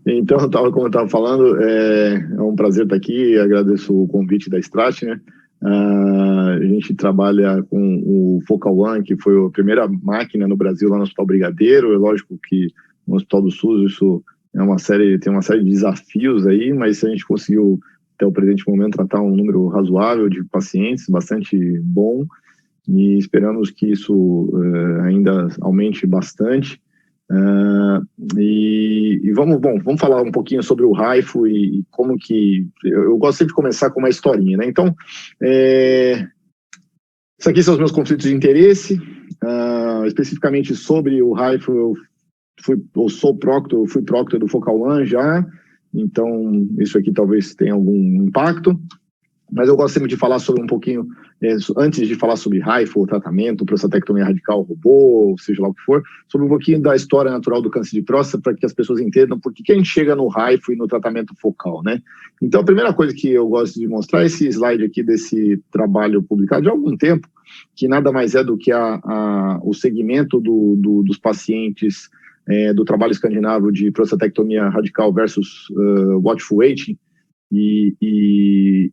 Então, como eu estava falando, é um prazer estar aqui, agradeço o convite da Stratner. A gente trabalha com o Focal One, que foi a primeira máquina no Brasil lá no Hospital Brigadeiro. É lógico que no Hospital do SUS isso tem uma série de desafios aí, mas a gente conseguiu, até o presente momento, tratar um número razoável de pacientes, bastante bom, e esperamos que isso ainda aumente bastante. Vamos falar um pouquinho sobre o HIFU e como que... Eu gosto sempre de começar com uma historinha, né? Então, isso aqui são os meus conflitos de interesse. Especificamente sobre o HIFU, eu fui proctor do Focal One já, então isso aqui talvez tenha algum impacto. Mas eu gosto sempre de falar sobre um pouquinho, antes de falar sobre HIFU, tratamento, prostatectomia radical, robô, seja lá o que for, sobre um pouquinho da história natural do câncer de próstata, para que as pessoas entendam por que a gente chega no HIFU e no tratamento focal, né? Então, a primeira coisa que eu gosto de mostrar é esse slide aqui desse trabalho publicado há algum tempo, que nada mais é do que o segmento dos pacientes do trabalho escandinavo de prostatectomia radical versus watchful waiting, e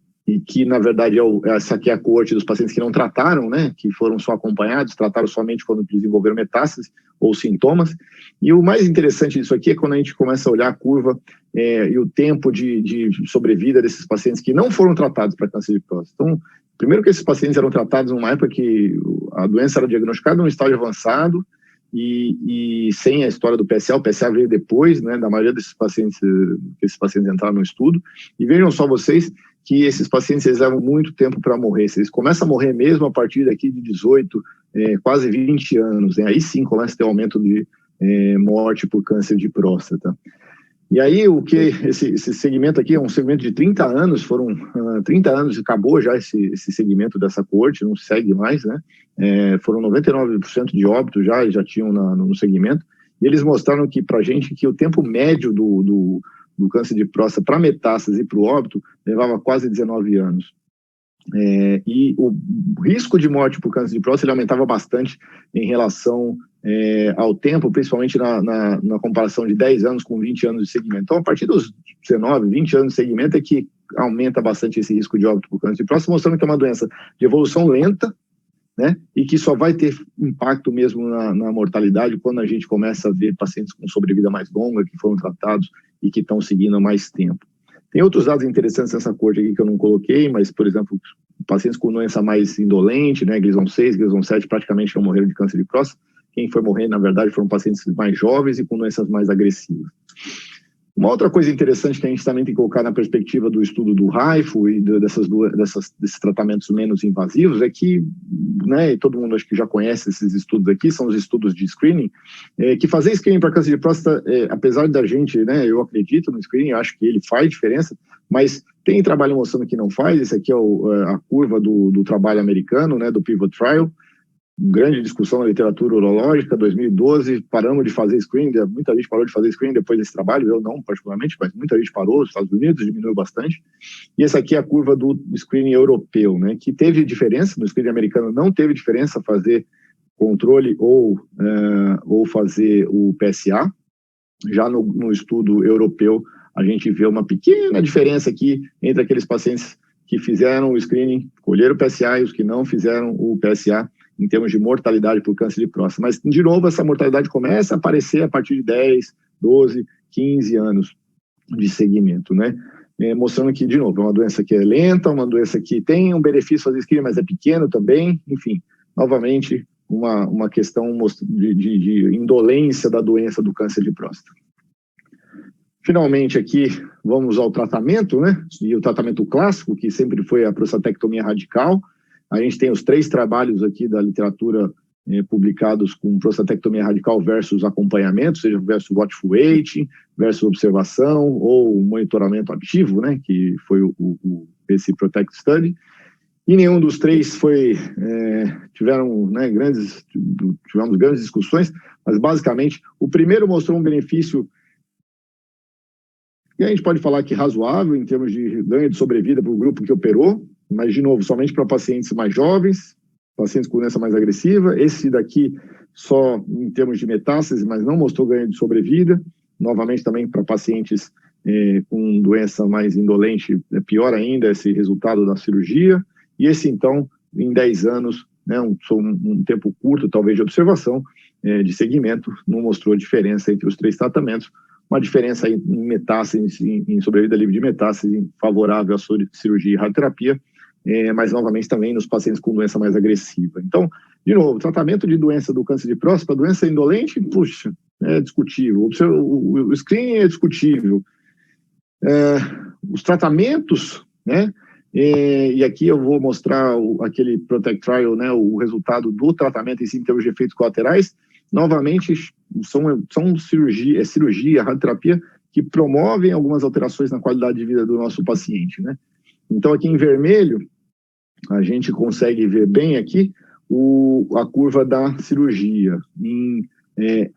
que, na verdade, essa aqui é a coorte dos pacientes que não trataram, né, que foram só acompanhados, trataram somente quando desenvolveram metástases ou sintomas. E o mais interessante disso aqui é quando a gente começa a olhar a curva e o tempo de sobrevida desses pacientes que não foram tratados para câncer de próstata. Então, primeiro que esses pacientes eram tratados numa época que a doença era diagnosticada em um estágio avançado e sem a história do PSA. O PSA veio depois, né, da maioria desses pacientes, que esses pacientes entraram no estudo. E vejam só vocês que esses pacientes eles levam muito tempo para morrer. Eles começam a morrer mesmo a partir daqui de 18, quase 20 anos. Né? Aí sim começa a ter aumento de morte por câncer de próstata. E aí esse segmento aqui é um segmento de 30 anos, foram 30 anos, acabou já esse segmento dessa coorte, não segue mais, né? Foram 99% de óbitos já tinham no segmento, e eles mostraram que pra gente que o tempo médio do câncer de próstata para metástase e para o óbito levava quase 19 anos. E o risco de morte por câncer de próstata ele aumentava bastante em relação ao tempo, principalmente na comparação de 10 anos com 20 anos de segmento. Então, a partir dos 19, 20 anos de segmento é que aumenta bastante esse risco de óbito por câncer de próstata, mostrando que é uma doença de evolução lenta, né, e que só vai ter impacto mesmo na mortalidade quando a gente começa a ver pacientes com sobrevida mais longa, que foram tratados e que estão seguindo há mais tempo. Tem outros dados interessantes nessa corte aqui que eu não coloquei, mas, por exemplo, pacientes com doença mais indolente, né, Gleason 6, Gleason 7, praticamente não morreram de câncer de próstata. Quem foi morrer, na verdade, foram pacientes mais jovens e com doenças mais agressivas. Uma outra coisa interessante que a gente também tem que colocar na perspectiva do estudo do HIFU e desses tratamentos menos invasivos é que, né, e todo mundo acho que já conhece esses estudos aqui, são os estudos de screening, que fazer screening para câncer de próstata, apesar da gente, né, eu acredito no screening, acho que ele faz diferença, mas tem trabalho mostrando que não faz. Esse aqui é a curva do trabalho americano, né, do Pivot Trial, grande discussão na literatura urológica, 2012, paramos de fazer screening, muita gente parou de fazer screening depois desse trabalho, eu não particularmente, mas muita gente parou, os Estados Unidos diminuiu bastante, e essa aqui é a curva do screening europeu, né, que teve diferença, no screening americano não teve diferença fazer controle ou fazer o PSA, já no estudo europeu a gente vê uma pequena diferença aqui entre aqueles pacientes que fizeram o screening, colheram o PSA e os que não fizeram o PSA, em termos de mortalidade por câncer de próstata. Mas, de novo, essa mortalidade começa a aparecer a partir de 10, 12, 15 anos de segmento, né? Mostrando que, de novo, é uma doença que é lenta, uma doença que tem um benefício fazer screening, mas é pequeno também. Enfim, novamente, uma questão de indolência da doença do câncer de próstata. Finalmente, aqui, vamos ao tratamento, né? E o tratamento clássico, que sempre foi a prostatectomia radical. A gente tem os 3 trabalhos aqui da literatura publicados com prostatectomia radical versus acompanhamento, seja versus watchful waiting, versus observação ou monitoramento ativo, né, que foi esse PROTECT Study. E nenhum dos 3 tivemos grandes discussões, mas basicamente o primeiro mostrou um benefício que a gente pode falar que razoável em termos de ganho de sobrevida para o grupo que operou, mas, de novo, somente para pacientes mais jovens, pacientes com doença mais agressiva. Esse daqui só em termos de metástase, mas não mostrou ganho de sobrevida. novamente também para pacientes com doença mais indolente, é pior ainda esse resultado da cirurgia, e esse então, em 10 anos, né, um tempo curto talvez de observação, de segmento, não mostrou diferença entre os 3 tratamentos, uma diferença em metástases, em sobrevida livre de metástase, favorável à cirurgia e radioterapia, mas novamente também nos pacientes com doença mais agressiva. Então, de novo, tratamento de doença do câncer de próstata, doença indolente, puxa, é discutível. O screening é discutível. Os tratamentos, né? E aqui eu vou mostrar aquele Protect Trial, né? O resultado do tratamento em termos de efeitos colaterais. Novamente, são cirurgia, radioterapia, que promovem algumas alterações na qualidade de vida do nosso paciente, né? Então, aqui em vermelho, a gente consegue ver bem aqui a curva da cirurgia. Em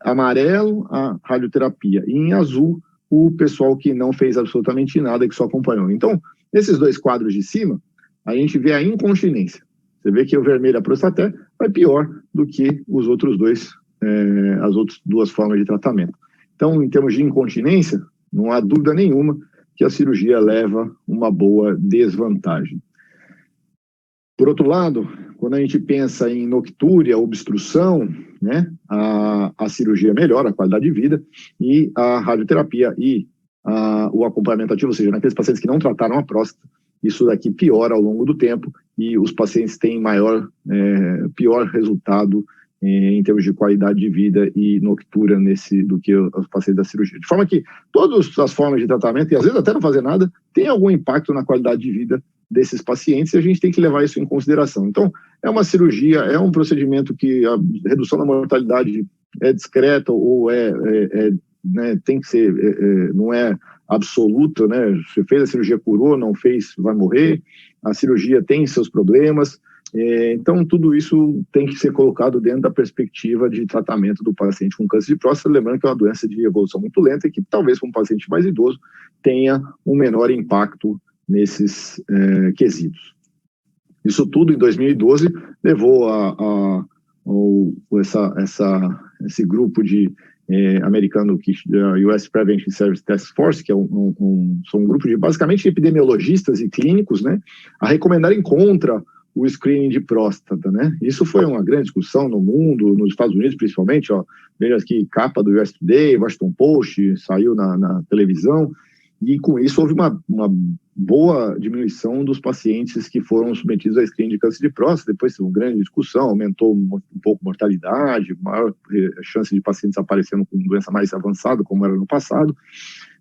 amarelo, a radioterapia. E em azul, o pessoal que não fez absolutamente nada, que só acompanhou. Então, nesses 2 quadros de cima, a gente vê a incontinência. Você vê que o vermelho, a prostaté, vai pior do que os outros as outras 2 formas de tratamento. Então, em termos de incontinência, não há dúvida nenhuma que a cirurgia leva uma boa desvantagem. Por outro lado, quando a gente pensa em noctúria, obstrução, né, a cirurgia melhora a qualidade de vida, e a radioterapia e o acompanhamento ativo, ou seja, naqueles pacientes que não trataram a próstata, isso daqui piora ao longo do tempo e os pacientes têm pior resultado em termos de qualidade de vida e noctúria do que os pacientes da cirurgia. De forma que todas as formas de tratamento, e às vezes até não fazer nada, tem algum impacto na qualidade de vida desses pacientes e a gente tem que levar isso em consideração. Então, é uma cirurgia, é um procedimento que a redução da mortalidade é discreta ou né, tem que ser, não é absoluta, né? Você fez a cirurgia, curou, não fez, vai morrer. A cirurgia tem seus problemas. Então, tudo isso tem que ser colocado dentro da perspectiva de tratamento do paciente com câncer de próstata, lembrando que é uma doença de evolução muito lenta e que talvez para um paciente mais idoso tenha um menor impacto nesses quesitos. Isso tudo em 2012 levou esse grupo de americano, US Prevention Service Task Force, que é são um grupo de basicamente epidemiologistas e clínicos, né, a recomendarem contra o screening de próstata, né? Isso foi uma grande discussão no mundo, nos Estados Unidos principalmente, ó, veja aqui, capa do US Today, Washington Post, saiu na televisão, e com isso houve uma boa diminuição dos pacientes que foram submetidos a screening de câncer de próstata. Depois teve uma grande discussão, aumentou um pouco a mortalidade, maior chance de pacientes aparecendo com doença mais avançada, como era no passado,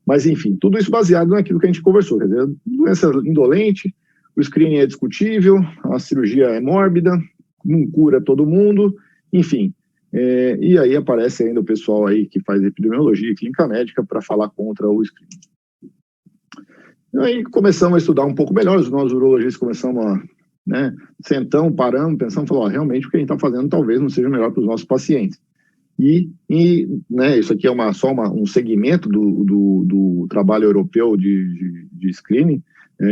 mas enfim, tudo isso baseado naquilo que a gente conversou, quer dizer, doença indolente, o screening é discutível, a cirurgia é mórbida, não cura todo mundo, enfim. E aí aparece ainda o pessoal aí que faz epidemiologia e clínica médica para falar contra o screening. E aí começamos a estudar um pouco melhor, nós urologistas começamos a, né, sentamos, paramos, pensamos, falamos, realmente o que a gente está fazendo talvez não seja melhor para os nossos pacientes. Né, isso aqui é só um segmento do trabalho europeu de screening,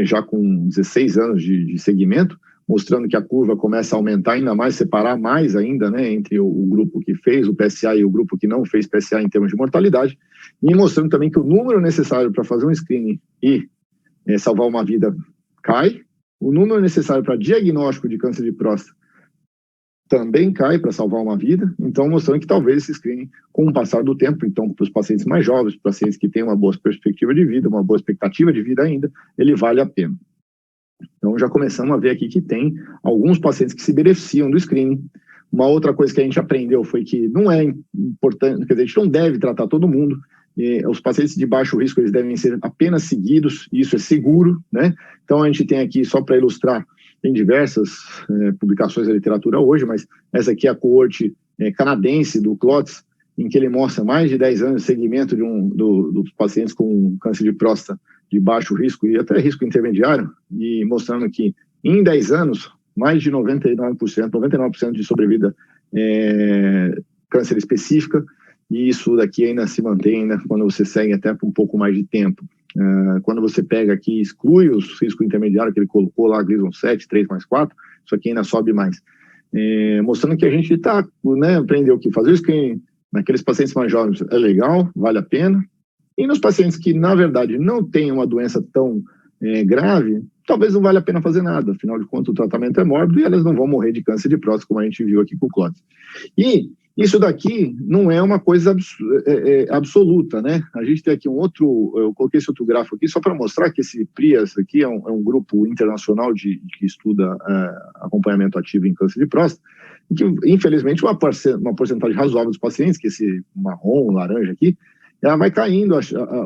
já com 16 anos de segmento, mostrando que a curva começa a aumentar ainda mais, separar mais ainda, né, entre o grupo que fez o PSA e o grupo que não fez PSA em termos de mortalidade, e mostrando também que o número necessário para fazer um screening e salvar uma vida cai, o número necessário para diagnóstico de câncer de próstata também cai para salvar uma vida, então mostrando que talvez esse screening, com o passar do tempo, então para os pacientes mais jovens, para pacientes que têm uma boa perspectiva de vida, uma boa expectativa de vida ainda, ele vale a pena. Então já começamos a ver aqui que tem alguns pacientes que se beneficiam do screening. Uma outra coisa que a gente aprendeu foi que não é importante, quer dizer, a gente não deve tratar todo mundo, os pacientes de baixo risco eles devem ser apenas seguidos, e isso é seguro, né? Então a gente tem aqui, só para ilustrar, tem diversas publicações da literatura hoje, mas essa aqui é a coorte canadense do CLOTS, em que ele mostra mais de 10 anos de segmento dos pacientes com câncer de próstata de baixo risco e até risco intermediário, e mostrando que em 10 anos, mais de 99% de sobrevida câncer específica, e isso daqui ainda se mantém, né, quando você segue até por um pouco mais de tempo. Quando você pega aqui, exclui os riscos intermediários que ele colocou lá, Gleason 7, 3+4, isso aqui ainda sobe mais. Mostrando que a gente aprendeu que fazer o screening naqueles pacientes mais jovens é legal, vale a pena, E nos pacientes que, na verdade, não têm uma doença tão grave, talvez não valha a pena fazer nada, afinal de contas o tratamento é mórbido e elas não vão morrer de câncer de próstata, como a gente viu aqui com o Clóvis. E isso daqui não é uma coisa absoluta, né? A gente tem aqui eu coloquei esse outro gráfico aqui só para mostrar que esse PRIAS aqui é um grupo internacional que estuda acompanhamento ativo em câncer de próstata, e que, infelizmente, uma porcentagem razoável dos pacientes, que esse marrom, laranja aqui, ela vai caindo,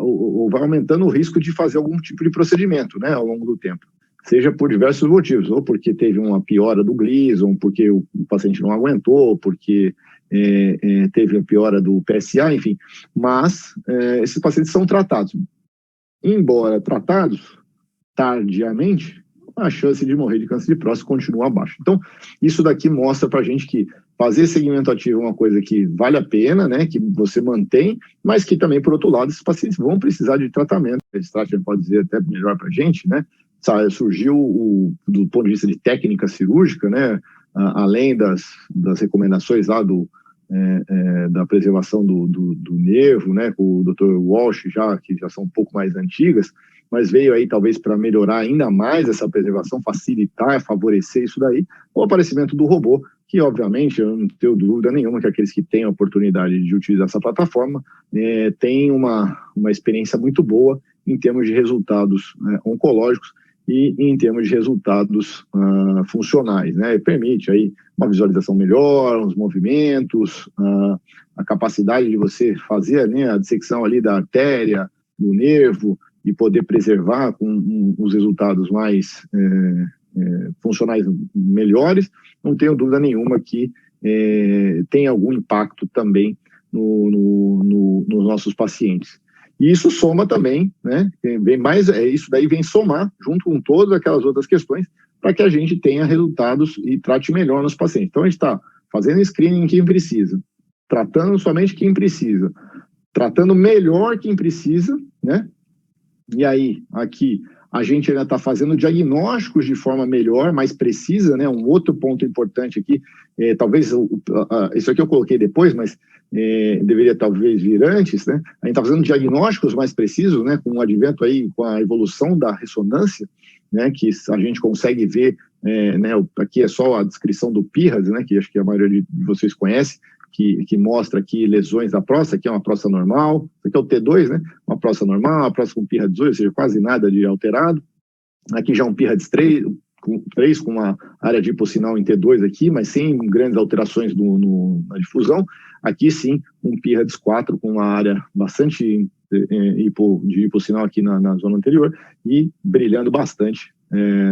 ou vai aumentando o risco de fazer algum tipo de procedimento, né, ao longo do tempo. Seja por diversos motivos, ou porque teve uma piora do Gleason, porque o paciente não aguentou, porque teve a piora do PSA, enfim. Mas esses pacientes são tratados. Embora tratados tardiamente, a chance de morrer de câncer de próstata continua baixa. Então, isso daqui mostra para a gente que fazer segmento ativo é uma coisa que vale a pena, né, que você mantém, mas que também, por outro lado, esses pacientes vão precisar de tratamento. A Stracher pode dizer até melhor para a gente, né? Surgiu, do ponto de vista de técnica cirúrgica, né, além das recomendações lá da preservação do nervo, né, com o Dr. Walsh, que já são um pouco mais antigas, mas veio aí talvez para melhorar ainda mais essa preservação, facilitar, favorecer isso daí, o aparecimento do robô, que obviamente, eu não tenho dúvida nenhuma que aqueles que têm a oportunidade de utilizar essa plataforma têm uma experiência muito boa em termos de resultados oncológicos e em termos de resultados funcionais, né? Permite aí uma visualização melhor, os movimentos, a capacidade de você fazer, né, a dissecção ali da artéria, do nervo, e poder preservar com os resultados mais funcionais melhores. Não tenho dúvida nenhuma que tem algum impacto também nos nossos pacientes. E isso soma também, né? Isso daí vem somar junto com todas aquelas outras questões para que a gente tenha resultados e trate melhor nos pacientes. Então, a gente está fazendo screening em quem precisa, tratando somente quem precisa, tratando melhor quem precisa, né? E aí, aqui, a gente ainda está fazendo diagnósticos de forma melhor, mais precisa, né? Um outro ponto importante aqui, talvez, isso aqui eu coloquei depois, mas deveria talvez vir antes, né? A gente está fazendo diagnósticos mais precisos, né? Com o advento aí, com a evolução da ressonância, né? Que a gente consegue ver, né? Aqui é só a descrição do PIRAS, né? Que acho que a maioria de vocês conhece, que mostra aqui lesões da próstata. Aqui é uma próstata normal, aqui é o T2, né? Uma próstata normal, uma próstata com PIRADS 2, ou seja, quase nada de alterado. Aqui já um PIRADS 3, com uma área de hipossinal em T2 aqui, mas sem grandes alterações na difusão. Aqui sim, um PIRADS 4 com uma área bastante de hipossinal aqui na zona anterior e brilhando bastante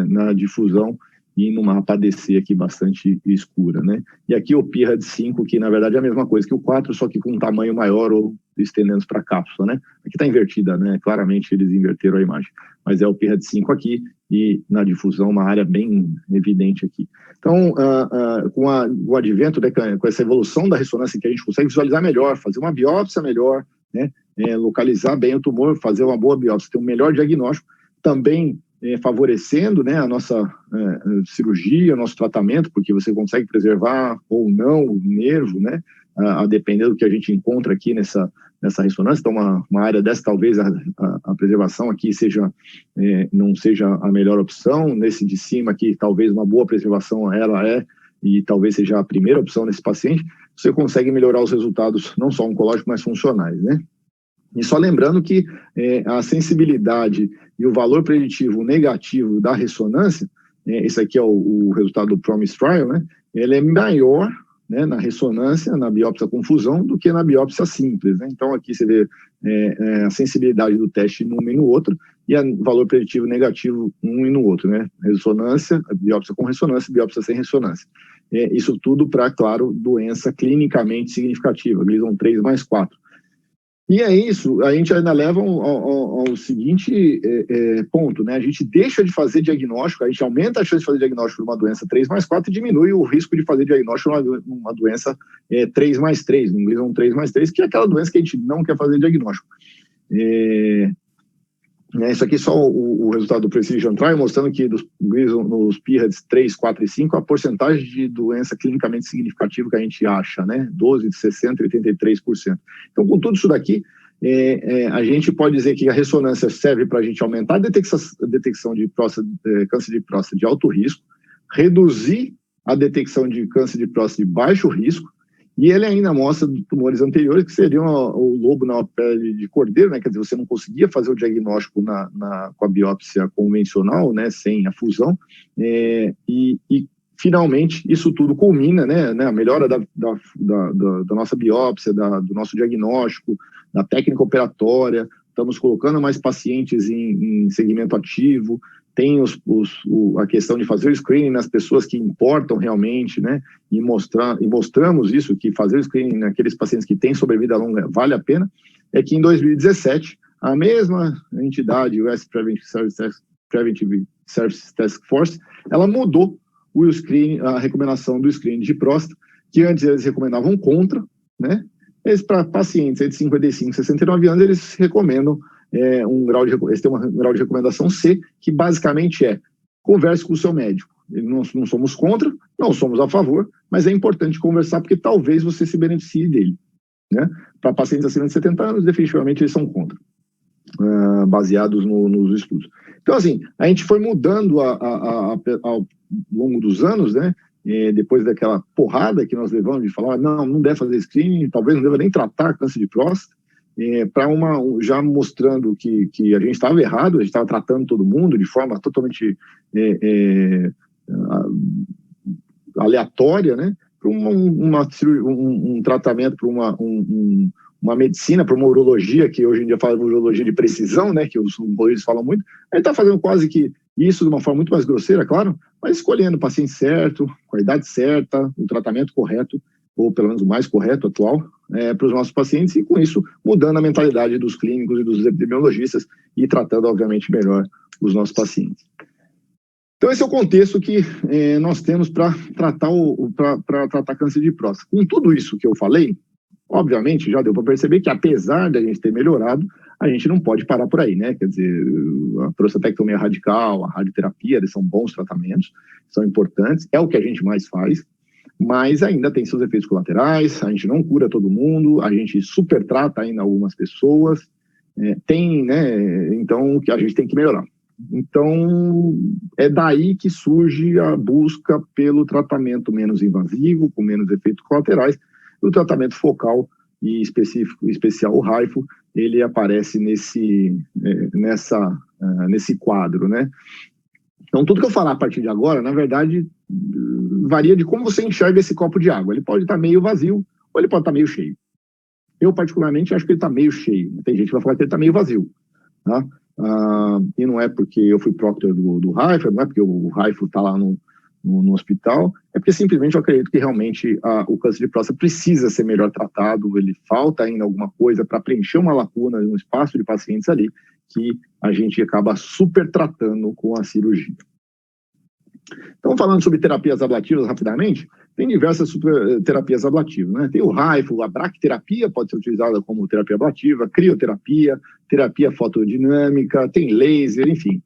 na difusão e no mapa ADC aqui bastante escura, né? E aqui o PIRADS 5, que na verdade é a mesma coisa que o 4, só que com um tamanho maior ou estendendo para a cápsula, né? Aqui está invertida, né? Claramente eles inverteram a imagem, mas é o PIRADS 5 aqui e na difusão uma área bem evidente aqui. Então, com o advento, com essa evolução da ressonância, que a gente consegue visualizar melhor, fazer uma biópsia melhor, né? Localizar bem o tumor, fazer uma boa biópsia, ter um melhor diagnóstico, também favorecendo, né, a nossa cirurgia, nosso tratamento, porque você consegue preservar ou não o nervo, né, a depender do que a gente encontra aqui nessa ressonância. Então, uma área dessa, talvez a preservação aqui não seja a melhor opção. Nesse de cima aqui, talvez uma boa preservação e talvez seja a primeira opção nesse paciente. Você consegue melhorar os resultados, não só oncológicos, mas funcionais, né? E só lembrando que a sensibilidade e o valor preditivo negativo da ressonância, esse aqui é o resultado do PROMISE Trial, né? Ele é maior, né, na ressonância, na biópsia com fusão, do que na biópsia simples, né? Então aqui você vê a sensibilidade do teste num e no outro, e o valor preditivo negativo num e no outro, né? Ressonância, biópsia com ressonância, biópsia sem ressonância. Isso tudo para, claro, doença clinicamente significativa, Gleason 3+4. E é isso, a gente ainda leva ao seguinte ponto, né? A gente deixa de fazer diagnóstico, a gente aumenta a chance de fazer diagnóstico de uma doença 3+4 e diminui o risco de fazer diagnóstico de uma doença 3+3, um Gleason 3+3, que é aquela doença que a gente não quer fazer diagnóstico. Isso aqui é só o resultado do Precision Trial, mostrando que nos PIRADS 3, 4 e 5, a porcentagem de doença clinicamente significativa que a gente acha, né? 12, de 60% e 83%. Então, com tudo isso daqui, a gente pode dizer que a ressonância serve para a gente aumentar a detecção de câncer de próstata de alto risco, reduzir a detecção de câncer de próstata de baixo risco, e ele ainda mostra tumores anteriores, que seriam o lobo na pele de cordeiro, né? Quer dizer, você não conseguia fazer o diagnóstico com a biópsia convencional, né? Sem a fusão, e finalmente isso tudo culmina, né? A melhora da nossa biópsia, do nosso diagnóstico, da técnica operatória, estamos colocando mais pacientes em segmento ativo, tem a questão de fazer o screening nas pessoas que importam realmente, né? E mostramos isso, que fazer o screening naqueles pacientes que têm sobrevida longa vale a pena. É que em 2017, a mesma entidade, o US Preventive Services Task Force, ela mudou a recomendação do screening de próstata, que antes eles recomendavam contra, né? Para pacientes de 55 e 69 anos, eles recomendam eles têm um grau de recomendação C, que basicamente converse com o seu médico. Não somos contra, não somos a favor, mas é importante conversar porque talvez você se beneficie dele, né? Para pacientes acima de 70 anos, definitivamente eles são contra, baseados nos estudos. Então, assim, a gente foi mudando ao longo dos anos, né? Depois daquela porrada que nós levamos de falar, não deve fazer screening, talvez não deva nem tratar câncer de próstata, já mostrando que a gente estava errado, a gente estava tratando todo mundo de forma totalmente aleatória, né? Para um tratamento, para uma medicina, para uma urologia, que hoje em dia fala de urologia de precisão, né? Que os urologistas falam muito, a gente está fazendo quase que isso de uma forma muito mais grosseira, claro, mas escolhendo o paciente certo, com a idade certa, o tratamento correto, ou pelo menos o mais correto, atual, para os nossos pacientes, e com isso mudando a mentalidade dos clínicos e dos epidemiologistas e tratando, obviamente, melhor os nossos pacientes. Então, esse é o contexto que nós temos para tratar câncer de próstata. Com tudo isso que eu falei, obviamente, já deu para perceber que, apesar da gente ter melhorado, a gente não pode parar por aí, né? Quer dizer, a prostatectomia radical, a radioterapia, eles são bons tratamentos, são importantes, é o que a gente mais faz, mas ainda tem seus efeitos colaterais, a gente não cura todo mundo, a gente supertrata ainda algumas pessoas, né? Então, que a gente tem que melhorar. Então, é daí que surge a busca pelo tratamento menos invasivo, com menos efeitos colaterais. O tratamento focal e especial, o HIFU, ele aparece nesse quadro, né? Então, tudo que eu falar a partir de agora, na verdade, varia de como você enxerga esse copo de água. Ele pode estar meio vazio ou ele pode estar meio cheio. Eu, particularmente, acho que ele está meio cheio. Tem gente que vai falar que ele está meio vazio, tá? E não é porque eu fui proctor do HIFU, não é porque o HIFU está lá no hospital, é porque simplesmente eu acredito que realmente o câncer de próstata precisa ser melhor tratado, ele falta ainda alguma coisa para preencher uma lacuna, um espaço de pacientes ali, que a gente acaba super tratando com a cirurgia. Então, falando sobre terapias ablativas rapidamente, tem diversas terapias ablativas, né? Tem o HIFU, a bracterapia pode ser utilizada como terapia ablativa, crioterapia, terapia fotodinâmica, tem laser, enfim.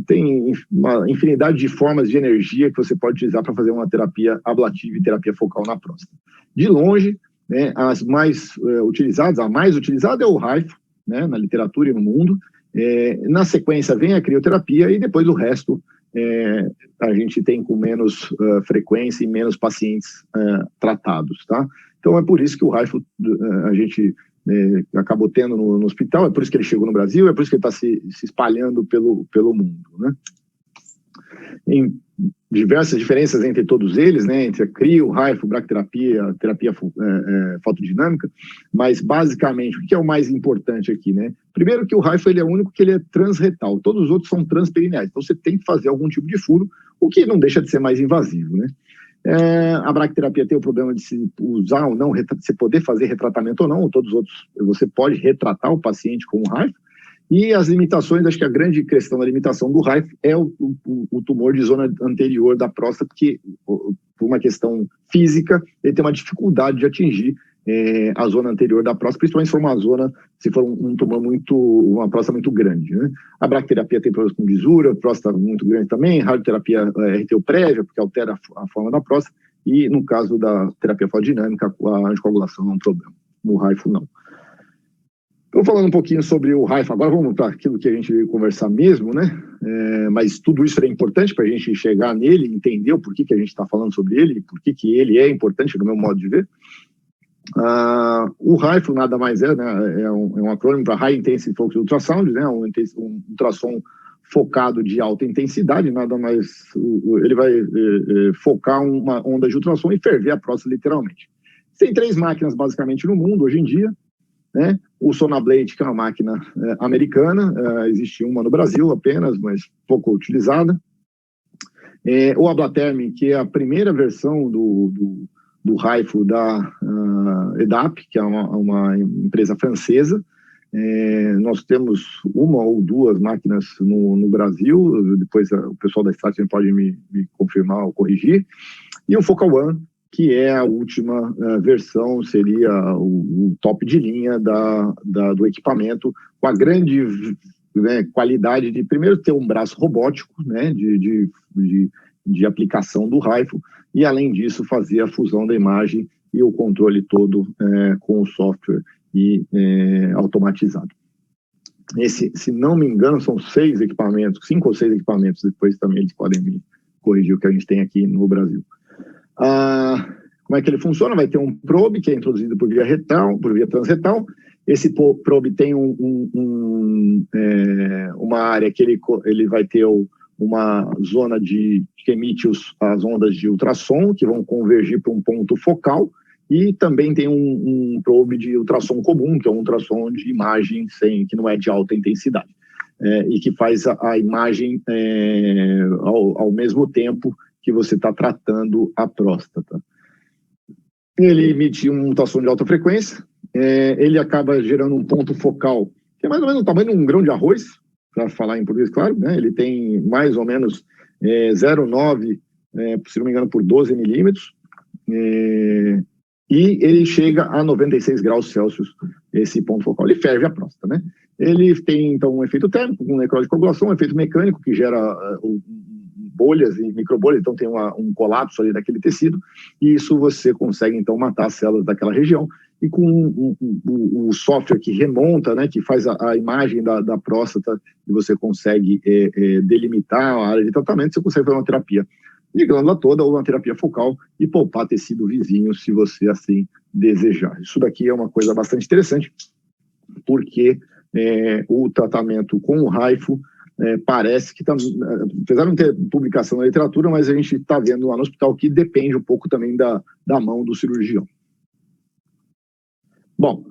Tem uma infinidade de formas de energia que você pode utilizar para fazer uma terapia ablativa e terapia focal na próstata. De longe, né, as mais utilizadas, a mais utilizada é o HIFU, né, na literatura e no mundo. Na sequência vem a crioterapia e depois o resto a gente tem com menos frequência e menos pacientes tratados, tá? Então é por isso que o HIFU a gente acabou tendo no hospital, é por isso que ele chegou no Brasil, é por isso que ele está se espalhando pelo mundo, né? Em diversas diferenças entre todos eles, né, entre a crio, HIFU, bracterapia, terapia fotodinâmica, mas basicamente, o que é o mais importante aqui, né? Primeiro que o HIFU ele é o único que ele é transretal, todos os outros são transperineais, então você tem que fazer algum tipo de furo, o que não deixa de ser mais invasivo, né? A bracterapia tem o problema de se usar ou não, se poder fazer retratamento ou não, todos os outros você pode retratar o paciente com o HIFU. E as limitações, acho que a grande questão da limitação do HIFU é o tumor de zona anterior da próstata, porque por uma questão física, ele tem uma dificuldade de atingir a zona anterior da próstata, principalmente se for um tumor uma próstata muito grande, né? A bracterapia tem problemas com lisura, próstata muito grande também, radioterapia RTO prévia, porque altera a forma da próstata, e no caso da terapia fotodinâmica, a anticoagulação é um problema, no HIFU não. Então, falando um pouquinho sobre o HIFU, agora vamos para aquilo que a gente veio conversar mesmo, né? Mas tudo isso é importante para a gente chegar nele, entender o porquê que a gente está falando sobre ele, por que ele é importante no meu modo de ver. O HIFU nada mais é, né? É um acrônimo para High Intensity Focused Ultrasound, né? Um ultrassom focado de alta intensidade, nada mais, ele vai focar uma onda de ultrassom e ferver a próstata literalmente. Tem 3 máquinas basicamente no mundo hoje em dia, né? O Sonablate, que é uma máquina americana, existe uma no Brasil apenas, mas pouco utilizada. O Ablatherm, que é a primeira versão do HIFU da EDAP, que é uma empresa francesa. Nós temos 1 ou 2 máquinas no Brasil, depois o pessoal da Stratum pode me confirmar ou corrigir. E o Focal One, que é a última versão, seria o top de linha do equipamento, com a grande qualidade de, primeiro, ter um braço robótico, né, de aplicação do HIFU, e, além disso, fazer a fusão da imagem e o controle todo com o software e automatizado. Se não me engano, são 6 equipamentos, 5 ou 6 equipamentos, depois também eles podem me corrigir o que a gente tem aqui no Brasil. Como é que ele funciona? Vai ter um probe que é introduzido por via transretal. Esse probe tem uma área que ele vai ter uma zona que emite as ondas de ultrassom, que vão convergir para um ponto focal, e também tem um probe de ultrassom comum, que é um ultrassom de imagem que não é de alta intensidade, e que faz a imagem ao mesmo tempo que você está tratando a próstata. Ele emite um ultrassom de alta frequência, ele acaba gerando um ponto focal, que é mais ou menos o tamanho de um grão de arroz, para falar em português, claro, né? Ele tem mais ou menos 0,9, se não me engano, por 12 milímetros, e ele chega a 96 graus Celsius, esse ponto focal. Ele ferve a próstata, né? Ele tem, então, um efeito térmico, com necrose de coagulação, um efeito mecânico, que gera bolhas e microbolhas, então tem um colapso ali daquele tecido, e isso você consegue, então, matar as células daquela região. E com o software que remonta, né, que faz a imagem da próstata, e você consegue delimitar a área de tratamento, você consegue fazer uma terapia de glândula toda ou uma terapia focal e poupar tecido vizinho, se você assim desejar. Isso daqui é uma coisa bastante interessante, porque o tratamento com o HIFU parece que, apesar de não ter publicação na literatura, mas a gente está vendo lá no hospital que depende um pouco também da mão do cirurgião. Bom,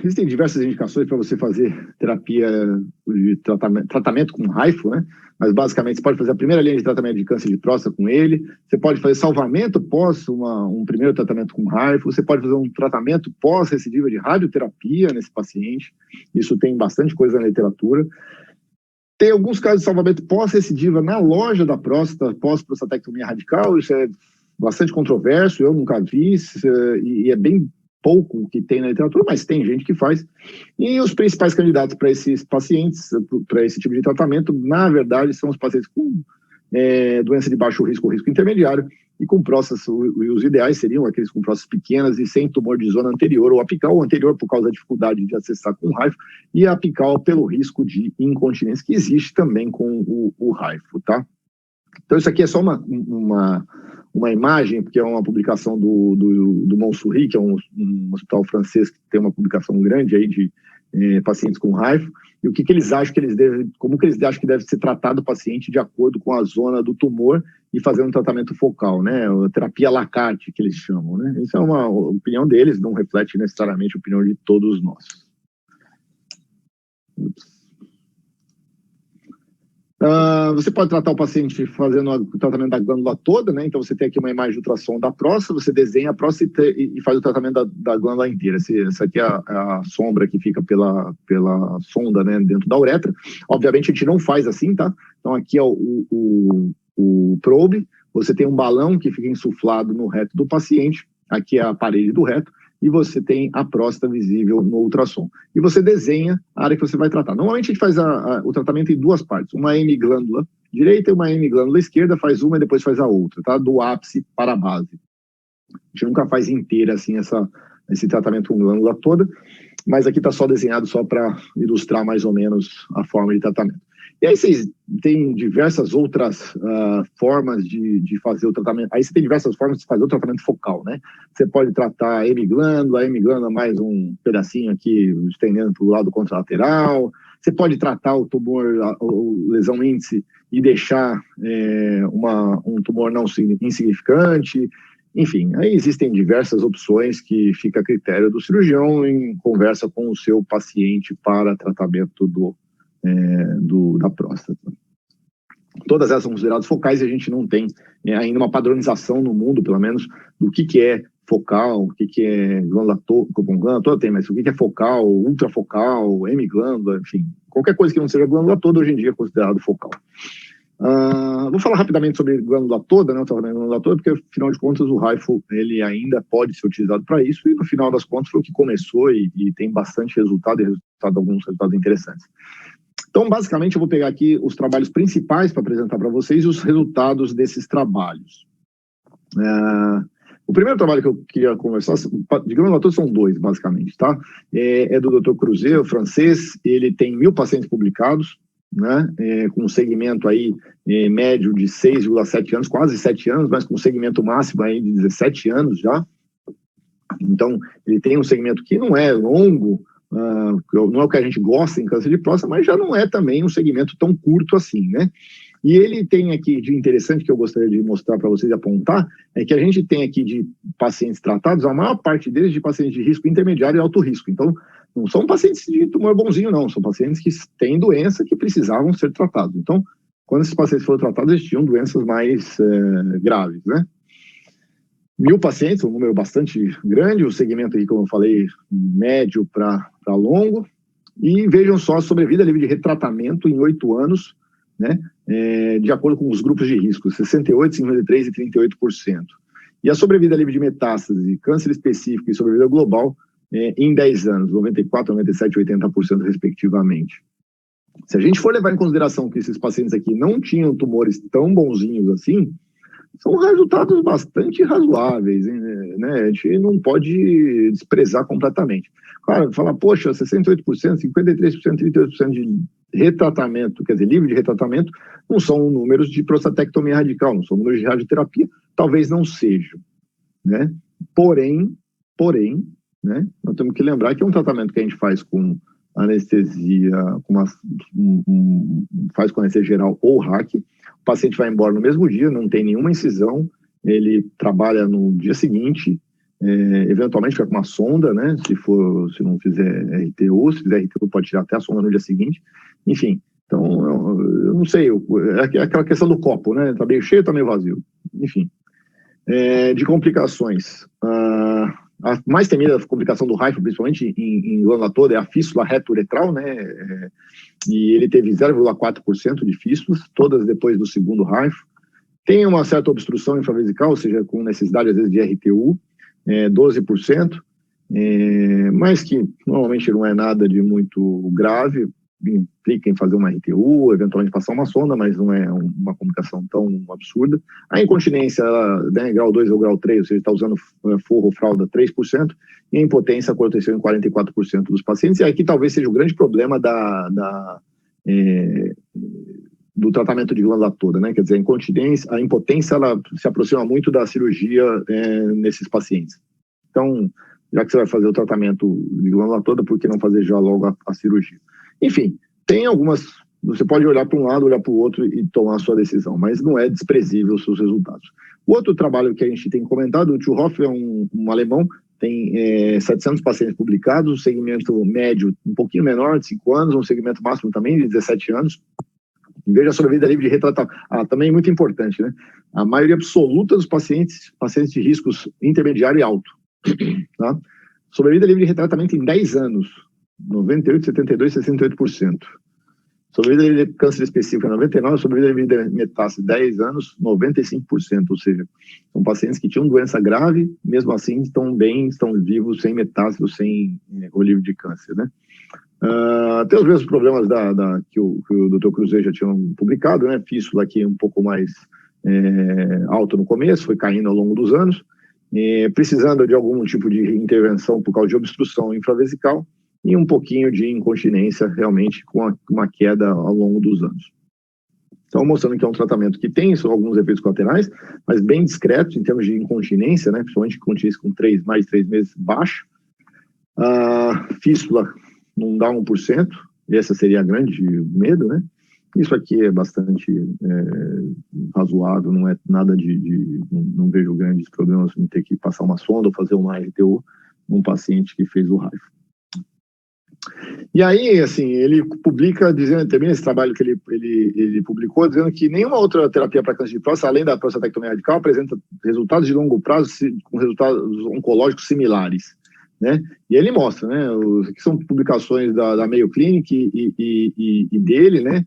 existem diversas indicações para você fazer terapia de tratamento com HIFU, né? Mas basicamente você pode fazer a primeira linha de tratamento de câncer de próstata com ele, você pode fazer salvamento pós um primeiro tratamento com HIFU, você pode fazer um tratamento pós-recidiva de radioterapia nesse paciente, isso tem bastante coisa na literatura. Tem alguns casos de salvamento pós-recidiva na loja da próstata, pós-prostatectomia radical, isso é bastante controverso, eu nunca vi, e é bem pouco o que tem na literatura, mas tem gente que faz. E os principais candidatos para esses pacientes, para esse tipo de tratamento, na verdade, são os pacientes com doença de baixo risco ou risco intermediário, e com próstatas, os ideais seriam aqueles com próstatas pequenas e sem tumor de zona anterior ou apical, ou anterior por causa da dificuldade de acessar com o HIFU, e apical pelo risco de incontinência, que existe também com o HIFU, tá? Então isso aqui é só uma imagem, porque é uma publicação do Montsouris, que é um hospital francês que tem uma publicação grande aí de pacientes com HIFU, e o que eles acham que como que eles acham que deve ser tratado o paciente de acordo com a zona do tumor e fazer um tratamento focal, né? A terapia à la carte, que eles chamam, né? Isso é uma opinião deles, não reflete necessariamente a opinião de todos nós. Você pode tratar o paciente fazendo o tratamento da glândula toda, né? Então você tem aqui uma imagem de ultrassom da próstata, você desenha a próstata e faz o tratamento da glândula inteira. Essa aqui é a sombra que fica pela sonda, né, dentro da uretra. Obviamente a gente não faz assim, tá? Então aqui é o probe, você tem um balão que fica insuflado no reto do paciente, aqui é a parede do reto, e você tem a próstata visível no ultrassom. E você desenha a área que você vai tratar. Normalmente a gente faz o tratamento em 2 partes, uma hemiglândula direita e uma hemiglândula esquerda, faz uma e depois faz a outra, tá? Do ápice para a base. A gente nunca faz inteira assim esse tratamento com glândula toda, mas aqui está só desenhado só para ilustrar mais ou menos a forma de tratamento. E aí vocês têm diversas outras formas de fazer o tratamento. Aí você tem diversas formas de fazer o tratamento focal, né? Você pode tratar a hemiglândula mais um pedacinho aqui, estendendo para o lado contralateral. Você pode tratar o tumor, o lesão índice, e deixar um tumor não insignificante. Enfim, aí existem diversas opções que fica a critério do cirurgião em conversa com o seu paciente para tratamento da próstata. Todas elas são consideradas focais e a gente não tem ainda uma padronização no mundo, pelo menos, do que é focal, o que é glândula toda tem, mas o que é focal, ultrafocal, hemiglândula, enfim, qualquer coisa que não seja glândula toda hoje em dia é considerado focal. Vou falar rapidamente sobre glândula toda, né, o tratamento da glândula toda, porque afinal de contas o HIFU ele ainda pode ser utilizado para isso e no final das contas foi o que começou e tem bastante resultado e alguns resultados interessantes. Então, basicamente, eu vou pegar aqui os trabalhos principais para apresentar para vocês e os resultados desses trabalhos. O primeiro trabalho que eu queria conversar, de glândula toda, são dois, basicamente, tá? É do Dr. Cruzet, o francês, ele tem 1.000 pacientes publicados, né? Com um segmento aí médio de 6,7 anos, quase 7 anos, mas com um segmento máximo aí de 17 anos já. Então, ele tem um segmento que não é longo, não é o que a gente gosta em câncer de próstata, mas já não é também um segmento tão curto assim, né? E ele tem aqui de interessante que eu gostaria de mostrar para vocês e apontar, é que a gente tem aqui de pacientes tratados, a maior parte deles de pacientes de risco intermediário e alto risco. Então, não são pacientes de tumor bonzinho, não, são pacientes que têm doença que precisavam ser tratados. Então, quando esses pacientes foram tratados, eles tinham doenças mais graves, né? 1.000 pacientes, um número bastante grande, o segmento aí, como eu falei, médio para longo, e vejam só a sobrevida livre de retratamento em 8 anos, né, de acordo com os grupos de risco, 68%, 53% e 38%. E a sobrevida livre de metástase, câncer específico e sobrevida global em 10 anos, 94%, 97% e 80% respectivamente. Se a gente for levar em consideração que esses pacientes aqui não tinham tumores tão bonzinhos assim, são resultados bastante razoáveis, né? A gente não pode desprezar completamente. Claro, falar, poxa, 68%, 53%, 38% de retratamento, quer dizer, livre de retratamento, não são números de prostatectomia radical, não são números de radioterapia, talvez não sejam, né? Porém, né, nós temos que lembrar que é um tratamento que a gente faz com anestesia, faz com anestesia geral ou RAC, o paciente vai embora no mesmo dia, não tem nenhuma incisão, ele trabalha no dia seguinte, eventualmente fica com uma sonda, né, se não fizer RTU, se fizer RTU pode tirar até a sonda no dia seguinte, enfim, então, eu não sei, é aquela questão do copo, né, tá meio cheio, tá meio vazio, enfim. De complicações, a mais temida complicação do HIFU, principalmente em glândula toda, é a fístula reto-uretral, né? E ele teve 0,4% de fístulas, todas depois do segundo HIFU. Tem uma certa obstrução infravesical, ou seja, com necessidade, às vezes, de RTU, 12%, mas que normalmente não é nada de muito grave, implica em fazer uma RTU, eventualmente passar uma sonda, mas não é uma complicação tão absurda. A incontinência, né, grau 2 ou grau 3, ou seja, está usando forro ou fralda, 3%, e a impotência aconteceu em 44% dos pacientes, e aqui talvez seja o grande problema do tratamento de glândula toda, né? Quer dizer, a impotência, ela se aproxima muito da cirurgia nesses pacientes. Então, já que você vai fazer o tratamento de glândula toda, por que não fazer já logo a cirurgia? Enfim, tem algumas... Você pode olhar para um lado, olhar para o outro e tomar a sua decisão, mas não é desprezível os seus resultados. O outro trabalho que a gente tem comentado, o Thurhoff é um alemão, tem 700 pacientes publicados, um segmento médio um pouquinho menor, de 5 anos, um segmento máximo também de 17 anos. Veja a sobrevida livre de retratamento. Também é muito importante, né? A maioria absoluta dos pacientes de riscos intermediário e alto. Tá? Sobrevida livre de retratamento em 10 anos, 98%, 72%, 68%. Sobrevida livre de câncer específico é 99%, sobrevida livre de metástase 10 anos, 95%. Ou seja, são pacientes que tinham doença grave, mesmo assim estão bem, estão vivos, sem metástase, sem o livre de câncer, né? Tem os mesmos problemas que o Dr. Cruzet já tinha publicado, né? Fístula aqui um pouco mais alto no começo, foi caindo ao longo dos anos, precisando de algum tipo de intervenção por causa de obstrução infravesical, e um pouquinho de incontinência, realmente, com uma queda ao longo dos anos. Então, mostrando que é um tratamento que tem alguns efeitos colaterais, mas bem discretos em termos de incontinência, né? Principalmente incontinência com mais de 3 meses baixa. Fístula não dá 1%, essa seria a grande medo, né? Isso aqui é bastante razoável, não é nada não vejo grandes problemas em ter que passar uma sonda ou fazer uma RTO num paciente que fez o HIFU. E aí, assim, ele publica, termina esse trabalho que ele publicou, dizendo que nenhuma outra terapia para câncer de próstata, além da prostatectomia radical, apresenta resultados de longo prazo com resultados oncológicos similares, né? E ele mostra, né? Aqui são publicações da Mayo Clinic e dele, né?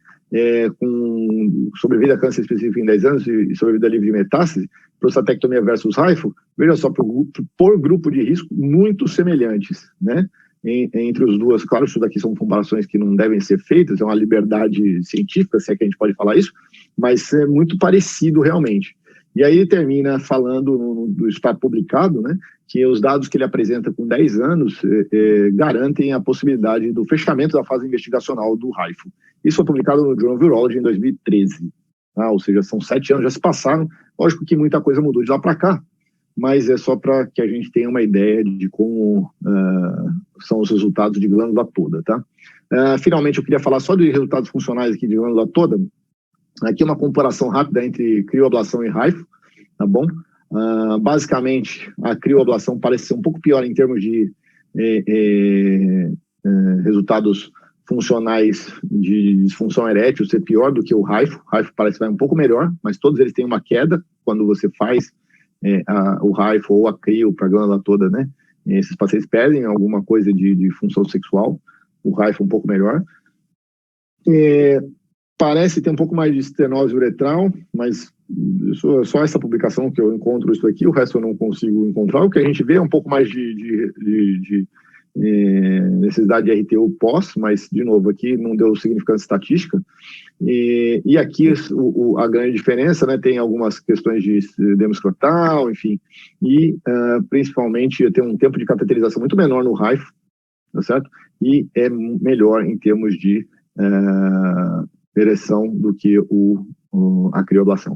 Com sobrevida a câncer específico em 10 anos e sobrevida livre de metástase, prostatectomia versus HIFU, veja só, por grupo de risco muito semelhantes, né? Entre os duas. Claro, isso daqui são comparações que não devem ser feitas, é uma liberdade científica, se é que a gente pode falar isso, mas é muito parecido realmente. E aí ele termina falando, do está publicado, né, que os dados que ele apresenta com 10 anos garantem a possibilidade do fechamento da fase investigacional do HIFU. Isso foi publicado no Journal of Urology em 2013. Ou seja, são 7 anos, já se passaram. Lógico que muita coisa mudou de lá para cá, mas é só para que a gente tenha uma ideia de como são os resultados de glândula toda, tá? Finalmente, eu queria falar só de resultados funcionais aqui de glândula toda. Aqui uma comparação rápida entre crioablação e HIFU, tá bom? Basicamente, a crioablação parece ser um pouco pior em termos de resultados funcionais de disfunção erétil, ser pior do que o HIFU. O HIFU parece que vai um pouco melhor, mas todos eles têm uma queda quando você faz o HIFU ou a crio para a glândula toda, né? Esses pacientes perdem alguma coisa de função sexual, o HIFU um pouco melhor. Parece ter um pouco mais de estenose uretral, mas só essa publicação que eu encontro isso aqui, o resto eu não consigo encontrar. O que a gente vê é um pouco mais de necessidade de RTO pós, mas, de novo, aqui não deu significância estatística. E aqui a grande diferença, né, tem algumas questões de edema escrotal, enfim, e principalmente tem um tempo de cateterização muito menor no HIFU, tá certo? E é melhor em termos de ereção do que a crioablação.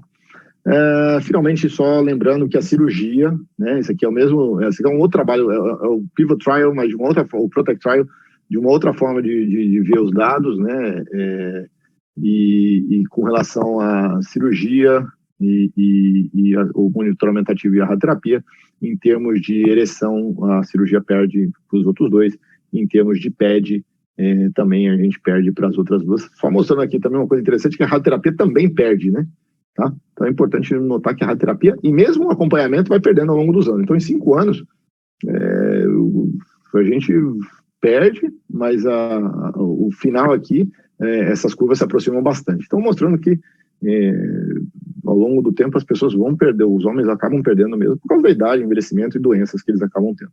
Finalmente, só lembrando que a cirurgia, né, esse aqui é um outro trabalho, é o Pivot Trial, mas o Protect Trial, de uma outra forma de ver os dados, né, e com relação à cirurgia o monitoramento ativo e a radioterapia, em termos de ereção, a cirurgia perde para os outros dois, em termos de PED, também a gente perde para as outras duas. Só mostrando aqui também uma coisa interessante, que a radioterapia também perde, né? Tá? Então é importante notar que a radioterapia, e mesmo o acompanhamento, vai perdendo ao longo dos anos. Então, em 5 anos, a gente perde, mas o final aqui, essas curvas se aproximam bastante. Então, mostrando que ao longo do tempo as pessoas vão perder, os homens acabam perdendo mesmo, por causa da idade, envelhecimento e doenças que eles acabam tendo.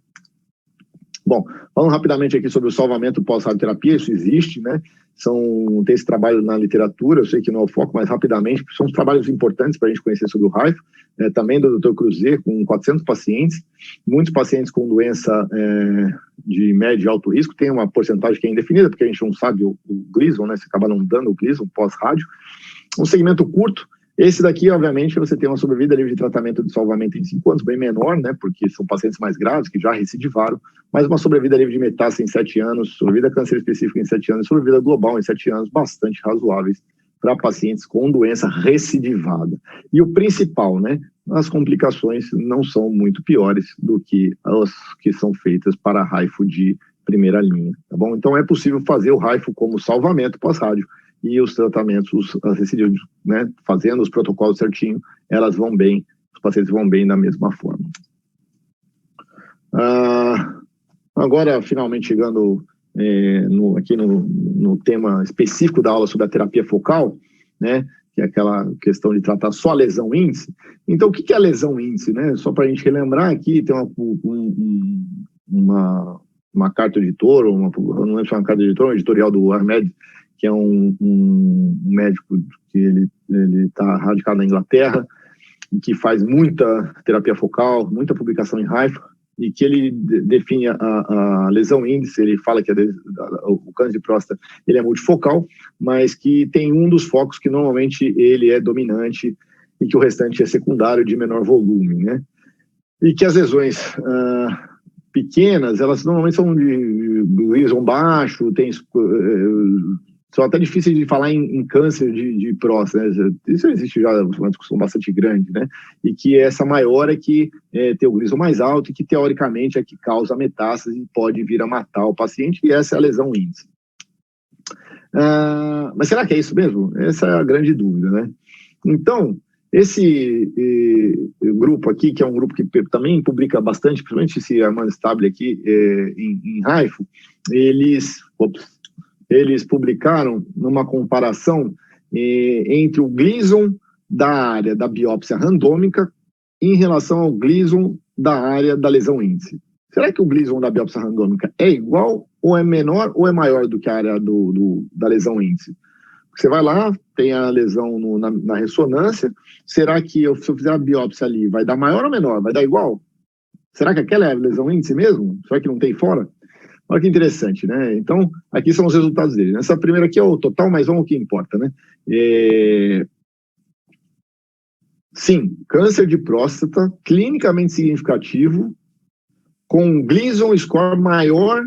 Bom, falando rapidamente aqui sobre o salvamento pós-radioterapia, isso existe, né? Tem esse trabalho na literatura, eu sei que não é o foco, mas rapidamente, são trabalhos importantes para a gente conhecer sobre o HIFU, também do Dr. Cruzer, com 400 pacientes, muitos pacientes com doença de médio e alto risco, tem uma porcentagem que é indefinida, porque a gente não sabe o Gleason, né? Você acaba não dando o Gleason pós-rádio. Um segmento curto, esse daqui, obviamente, você tem uma sobrevida livre de tratamento de salvamento em 5 anos, bem menor, né, porque são pacientes mais graves, que já recidivaram, mas uma sobrevida livre de metástase em 7 anos, sobrevida câncer específico em 7 anos, sobrevida global em 7 anos, bastante razoáveis para pacientes com doença recidivada. E o principal, né, as complicações não são muito piores do que as que são feitas para HIFU de primeira linha, tá bom? Então é possível fazer o HIFU como salvamento pós-rádio, e os tratamentos, as recidivas, né, fazendo os protocolos certinho, elas vão bem, os pacientes vão bem da mesma forma. Agora, finalmente, chegando aqui no tema específico da aula sobre a terapia focal, né, que é aquela questão de tratar só a lesão índice. Então, o que é a lesão índice, né? Só para a gente relembrar aqui, tem uma carta editora, eu não lembro se é uma carta editora, um editorial do Ahmed, que é um médico que ele está radicado na Inglaterra, e que faz muita terapia focal, muita publicação em HIFU, e que ele define a lesão índice, ele fala que o câncer de próstata ele é multifocal, mas que tem um dos focos que normalmente ele é dominante e que o restante é secundário de menor volume, né? E que as lesões pequenas, elas normalmente são de Gleason baixo, são até difíceis de falar em câncer de próstata, né? Isso existe já uma discussão bastante grande, né? E que essa maior é que tem o Gleason mais alto e que teoricamente é que causa metástase e pode vir a matar o paciente, e essa é a lesão índice. Mas será que é isso mesmo? Essa é a grande dúvida, né? Então, esse grupo aqui, que é um grupo que também publica bastante, principalmente esse Armando Stable aqui em HIFU, eles publicaram numa comparação entre o Gleason da área da biópsia randômica em relação ao Gleason da área da lesão índice. Será que o Gleason da biópsia randômica é igual, ou é menor, ou é maior do que a área da lesão índice? Você vai lá, tem a lesão na ressonância, será que se eu fizer a biópsia ali, vai dar maior ou menor? Vai dar igual? Será que aquela é a lesão índice mesmo? Será que não tem fora? Olha que interessante, né? Então, aqui são os resultados dele. Essa primeira aqui é o total, mas vamos ao que importa, né? Sim, câncer de próstata, clinicamente significativo, com um Gleason score maior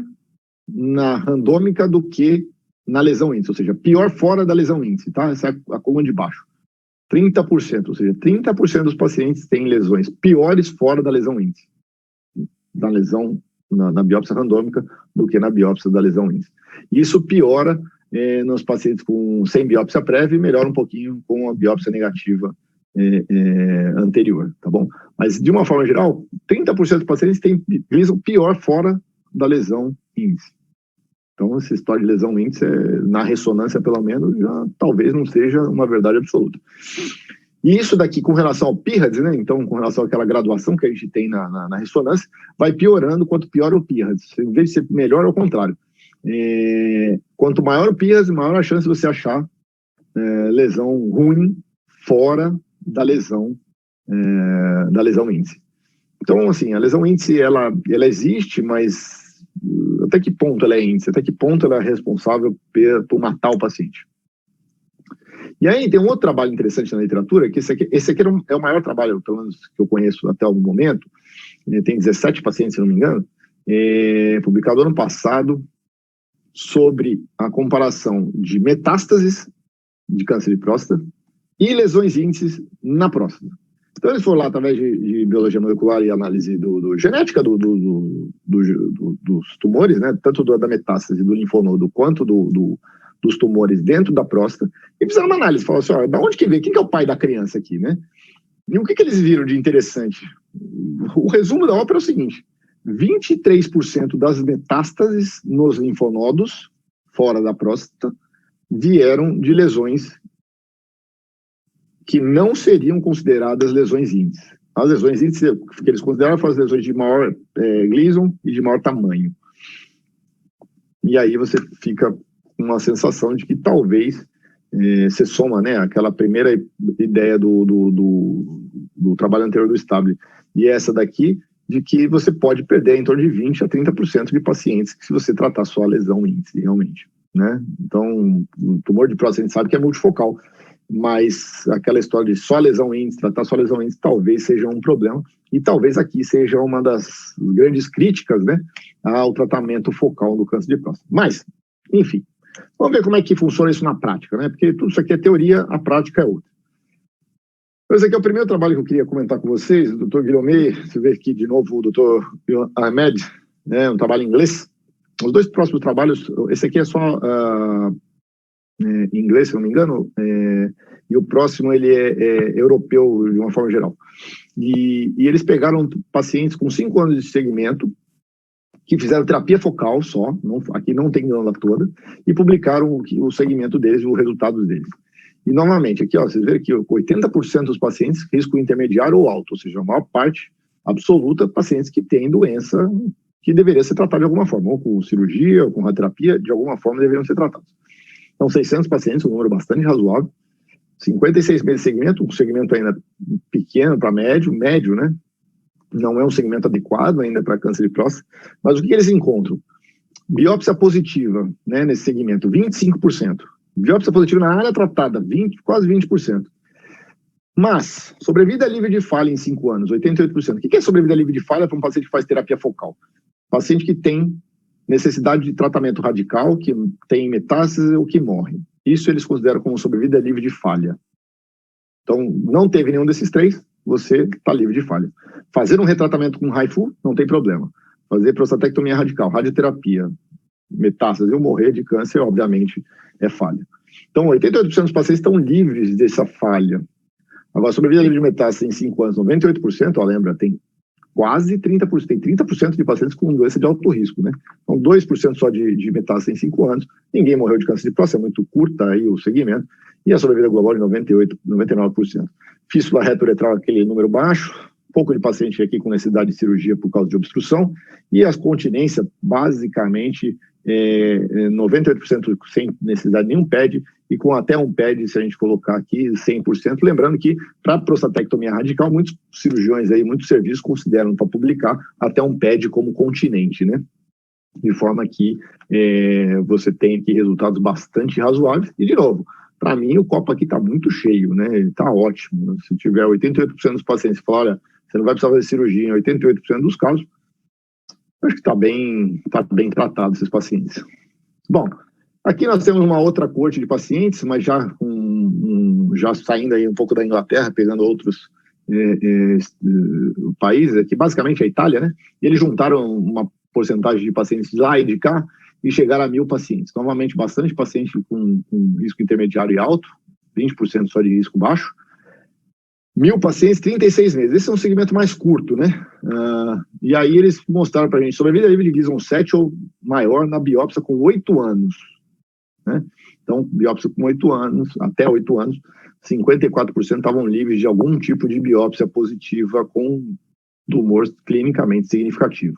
na randômica do que na lesão índice, ou seja, pior fora da lesão índice, tá? Essa é a coluna de baixo. 30%, ou seja, 30% dos pacientes têm lesões piores fora da lesão índice, da lesão na biópsia randômica, do que na biópsia da lesão índice. Isso piora nos pacientes sem biópsia prévia e melhora um pouquinho com a biópsia negativa anterior, tá bom? Mas, de uma forma geral, 30% dos pacientes têm Gleason pior fora da lesão índice. Então, essa história de lesão índice, na ressonância, pelo menos, já talvez não seja uma verdade absoluta. E isso daqui, com relação ao PIRADS, né? Então, com relação àquela graduação que a gente tem na ressonância, vai piorando quanto pior o PIRADS. Em vez de ser melhor, ao contrário. Quanto maior o PIRADS, maior a chance de você achar lesão ruim fora da lesão índice. Então, assim, a lesão índice, ela existe, mas até que ponto ela é índice? Até que ponto ela é responsável por matar o paciente? E aí tem um outro trabalho interessante na literatura, que esse aqui é o maior trabalho, pelo menos que eu conheço até o momento, tem 17 pacientes, se não me engano, publicado ano passado, sobre a comparação de metástases de câncer de próstata e lesões índices na próstata. Então eles foram lá através de biologia molecular e análise genética dos tumores, né, tanto da metástase do linfonodo quanto dos tumores dentro da próstata, e fizeram uma análise, falaram assim, da onde que vem, quem que é o pai da criança aqui, né? E o que eles viram de interessante? O resumo da ópera é o seguinte: 23% das metástases nos linfonodos, fora da próstata, vieram de lesões que não seriam consideradas lesões índices. As lesões índices que eles consideraram foram as lesões de maior Gleason e de maior tamanho. E aí você fica com uma sensação de que talvez você soma, né, aquela primeira ideia do trabalho anterior do Stable e essa daqui, de que você pode perder em torno de 20% a 30% de pacientes se você tratar só a lesão índice, realmente, né? Então, o tumor de próstata a gente sabe que é multifocal, mas aquela história de só lesão índice, tratar só lesão índice, talvez seja um problema, e talvez aqui seja uma das grandes críticas, né, ao tratamento focal do câncer de próstata. Mas, enfim, vamos ver como é que funciona isso na prática, né, porque tudo isso aqui é teoria, a prática é outra. Esse aqui é o primeiro trabalho que eu queria comentar com vocês, o Dr. Guilherme, você vê aqui de novo o Dr. Ahmed, né, um trabalho em inglês. Os dois próximos trabalhos, esse aqui é só em inglês, se não me engano, e o próximo ele é europeu de uma forma geral. E eles pegaram pacientes com 5 anos de segmento, que fizeram terapia focal só, aqui não tem glândula toda, e publicaram o segmento deles, os resultados deles. E novamente, aqui, vocês veem que 80% dos pacientes, risco intermediário ou alto, ou seja, a maior parte absoluta, pacientes que têm doença que deveria ser tratada de alguma forma, ou com cirurgia, ou com radioterapia, de alguma forma deveriam ser tratados. Então, 600 pacientes, um número bastante razoável, 56 meses de segmento, um segmento ainda pequeno para médio, né? não é um segmento adequado ainda para câncer de próstata, mas o que eles encontram? Biópsia positiva, né, nesse segmento, 25%. Biópsia positiva na área tratada, quase 20%. Mas, sobrevida livre de falha em 5 anos, 88%. O que é sobrevida livre de falha para um paciente que faz terapia focal? Paciente que tem necessidade de tratamento radical, que tem metástase ou que morre. Isso eles consideram como sobrevida livre de falha. Então, não teve nenhum desses 3, você está livre de falha. Fazer um retratamento com HIFU, não tem problema. Fazer prostatectomia radical, radioterapia, metástase ou morrer de câncer, obviamente, é falha. Então, 88% dos pacientes estão livres dessa falha. Agora, sobrevida livre de metástase em 5 anos, 98%, ó, lembra, tem quase 30%, tem 30% de pacientes com doença de alto risco, né? Então, 2% só de metástase em 5 anos, ninguém morreu de câncer de próstata, é muito curta aí o segmento, e a sobrevida global de 98%, 99%. Fístula retroretral, aquele número baixo, pouco de paciente aqui com necessidade de cirurgia por causa de obstrução, e a continência, basicamente, 98% sem necessidade de nenhum PED, e com até um PED, se a gente colocar aqui, 100%. Lembrando que, para prostatectomia radical, muitos cirurgiões aí, muitos serviços consideram, para publicar, até um PED como continente, né? De forma que você tem aqui resultados bastante razoáveis. E, de novo, para mim, o copo aqui está muito cheio, né? Ele está ótimo. Se tiver 88% dos pacientes falar, olha, você não vai precisar fazer cirurgia em 88% dos casos, acho que está bem tratado esses pacientes. Bom, aqui nós temos uma outra corte de pacientes, mas já saindo aí um pouco da Inglaterra, pegando outros países, que basicamente é a Itália, né? E eles juntaram uma porcentagem de pacientes lá e de cá e chegaram a 1.000 pacientes. Novamente, bastante paciente com risco intermediário e alto, 20% só de risco baixo. 1.000 pacientes, 36 meses. Esse é um segmento mais curto, né? E aí eles mostraram para a gente sobrevida livre de Gleason 7 ou maior na biópsia com 8 anos. Né? Então, biópsia com 8 anos, até 8 anos, 54% estavam livres de algum tipo de biópsia positiva com tumor clinicamente significativo.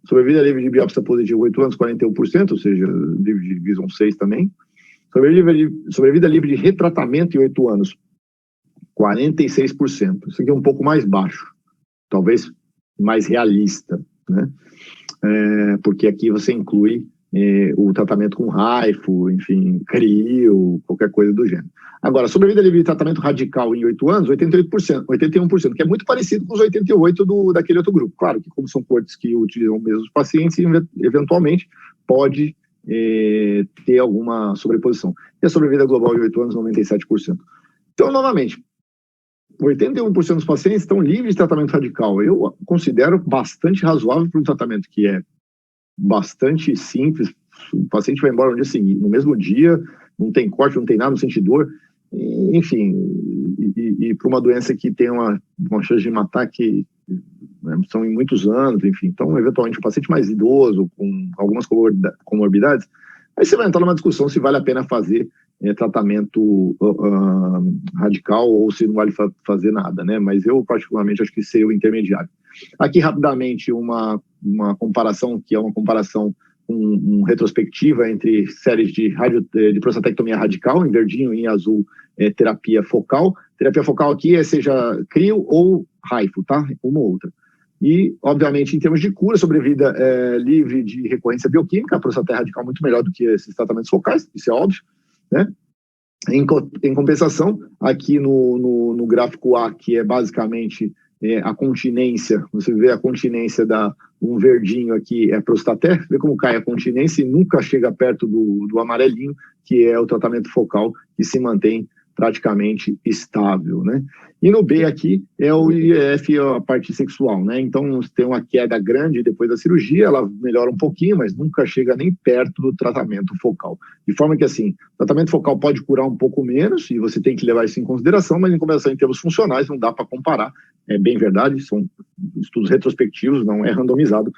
Sobrevida livre de biópsia positiva 8 anos, 41%, ou seja, livre de Gleason 6 também. Sobrevida livre de retratamento em 8 anos, 46%. Isso aqui é um pouco mais baixo, talvez mais realista, né? Porque aqui você inclui o tratamento com HIFU, enfim, CRIO, qualquer coisa do gênero. Agora, sobrevida livre de tratamento radical em 8 anos, 88%, 81%, que é muito parecido com os 88% daquele outro grupo. Claro que, como são cortes que utilizam mesmo os pacientes, eventualmente pode ter alguma sobreposição. E a sobrevida global em 8 anos, 97%. Então, novamente, 81% dos pacientes estão livres de tratamento radical. Eu considero bastante razoável para um tratamento que é bastante simples. O paciente vai embora no dia seguinte, no mesmo dia, não tem corte, não tem nada, não sente dor. Enfim, e para uma doença que tem uma chance de matar que são em muitos anos, enfim. Então, eventualmente, um paciente mais idoso, com algumas comorbidades, aí você vai entrar numa discussão se vale a pena fazer tratamento radical ou se não vale fazer nada, né? Mas eu, particularmente, acho que seria o intermediário. Aqui, rapidamente, uma comparação, que é uma comparação retrospectiva entre séries de prostatectomia radical, em verdinho e em azul, terapia focal. Terapia focal aqui seja CRIO ou HIFU, tá? Uma ou outra. E, obviamente, em termos de cura, sobrevida livre de recorrência bioquímica, a prostata radical muito melhor do que esses tratamentos focais, isso é óbvio, né? Em compensação, aqui no gráfico A, que é basicamente a continência, você vê a continência um verdinho aqui é prostaté, vê como cai a continência e nunca chega perto do amarelinho, que é o tratamento focal, que se mantém praticamente estável, né? E no B aqui é o IF, a parte sexual, né? Então tem uma queda grande depois da cirurgia, ela melhora um pouquinho, mas nunca chega nem perto do tratamento focal. De forma que, assim, o tratamento focal pode curar um pouco menos, e você tem que levar isso em consideração, mas em consideração em termos funcionais não dá para comparar. É bem verdade, são estudos retrospectivos, não é randomizado,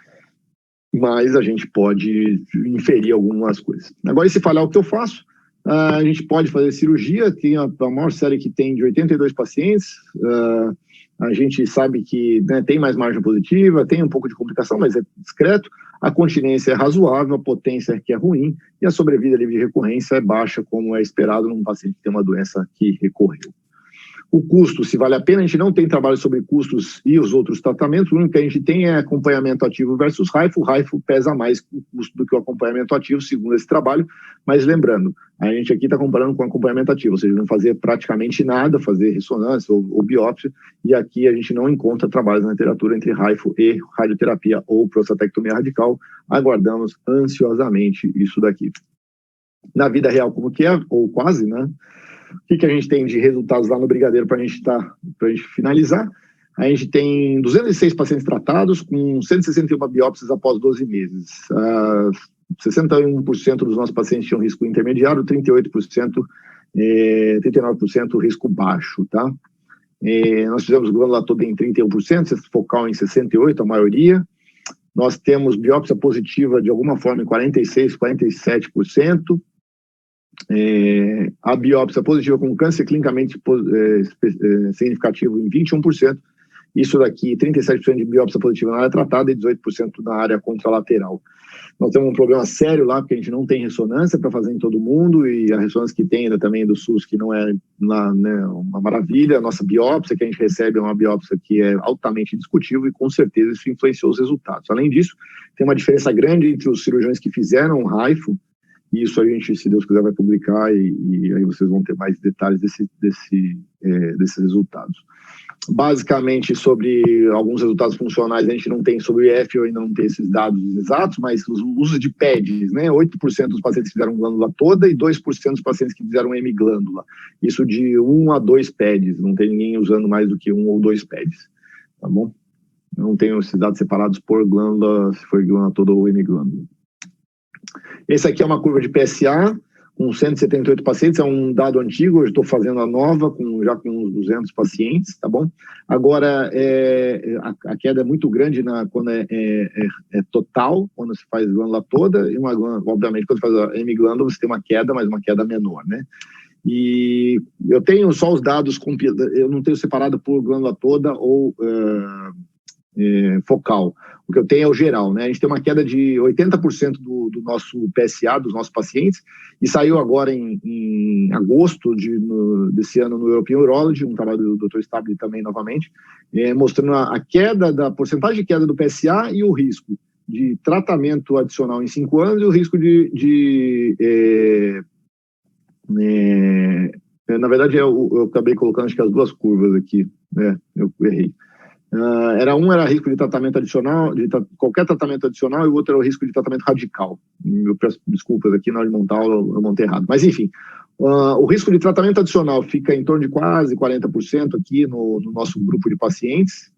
mas a gente pode inferir algumas coisas. Agora, se falhar o que eu faço, a gente pode fazer cirurgia, tem a maior série que tem de 82 pacientes, a gente sabe que, né, tem mais margem positiva, tem um pouco de complicação, mas é discreto, a continência é razoável, a potência que é ruim, e a sobrevida livre de recorrência é baixa, como é esperado num paciente que tem uma doença que recorreu. O custo, se vale a pena, a gente não tem trabalho sobre custos e os outros tratamentos, o único que a gente tem é acompanhamento ativo versus RAIFO. O RAIFO pesa mais o custo do que o acompanhamento ativo, segundo esse trabalho, mas lembrando, a gente aqui está comparando com acompanhamento ativo, ou seja, não fazer praticamente nada, fazer ressonância ou biópsia, e aqui a gente não encontra trabalhos na literatura entre RAIFO e radioterapia ou prostatectomia radical. Aguardamos ansiosamente isso daqui. Na vida real, como que é, ou quase, né? O que a gente tem de resultados lá no Brigadeiro para a gente finalizar? A gente tem 206 pacientes tratados com 161 biópsias após 12 meses. 61% dos nossos pacientes tinham risco intermediário, 38%, 39% risco baixo, tá? Nós fizemos glândula toda em 31%, focal em 68%, a maioria. Nós temos biópsia positiva de alguma forma em 46%, 47%. A biópsia positiva com câncer clinicamente significativo em 21%. Isso daqui, 37% de biópsia positiva na área tratada e 18% na área contralateral. Nós temos um problema sério lá, porque a gente não tem ressonância para fazer em todo mundo, e a ressonância que tem ainda também do SUS, que não é lá, né, uma maravilha. A nossa biópsia que a gente recebe é uma biópsia que é altamente discutível e com certeza isso influenciou os resultados. Além disso, tem uma diferença grande entre os cirurgiões que fizeram o RAIFO, e isso a gente, se Deus quiser, vai publicar e aí vocês vão ter mais detalhes desses resultados. Basicamente, sobre alguns resultados funcionais, a gente não tem sobre o IF, eu ainda não tenho esses dados exatos, mas os usos de PEDs, né? 8% dos pacientes que fizeram glândula toda e 2% dos pacientes que fizeram hemiglândula. Isso de 1 a 2 PEDs, não tem ninguém usando mais do que 1 ou 2 PEDs, tá bom? Eu não tenho esses dados separados por glândula, se foi glândula toda ou hemiglândula. Esse aqui é uma curva de PSA, com 178 pacientes, é um dado antigo, hoje estou fazendo a nova, já com uns 200 pacientes, tá bom? Agora, a queda é muito grande quando é total, quando se faz glândula toda, e obviamente, quando faz a hemiglândula, você tem uma queda, mas uma queda menor, né? E eu tenho só os dados, eu não tenho separado por glândula toda ou focal. O que eu tenho é o geral, né? A gente tem uma queda de 80% do nosso PSA, dos nossos pacientes, e saiu agora em agosto desse ano no European Urology, um trabalho do Dr. Stabile também novamente, mostrando a queda da porcentagem de queda do PSA e o risco de tratamento adicional em 5 anos e o risco na verdade, eu acabei colocando acho que as duas curvas aqui, né? Eu errei. Era risco de tratamento adicional, qualquer tratamento adicional, e o outro era o risco de tratamento radical. Eu peço desculpas aqui, na hora de montar eu montei errado. Mas, enfim, o risco de tratamento adicional fica em torno de quase 40% aqui no nosso grupo de pacientes,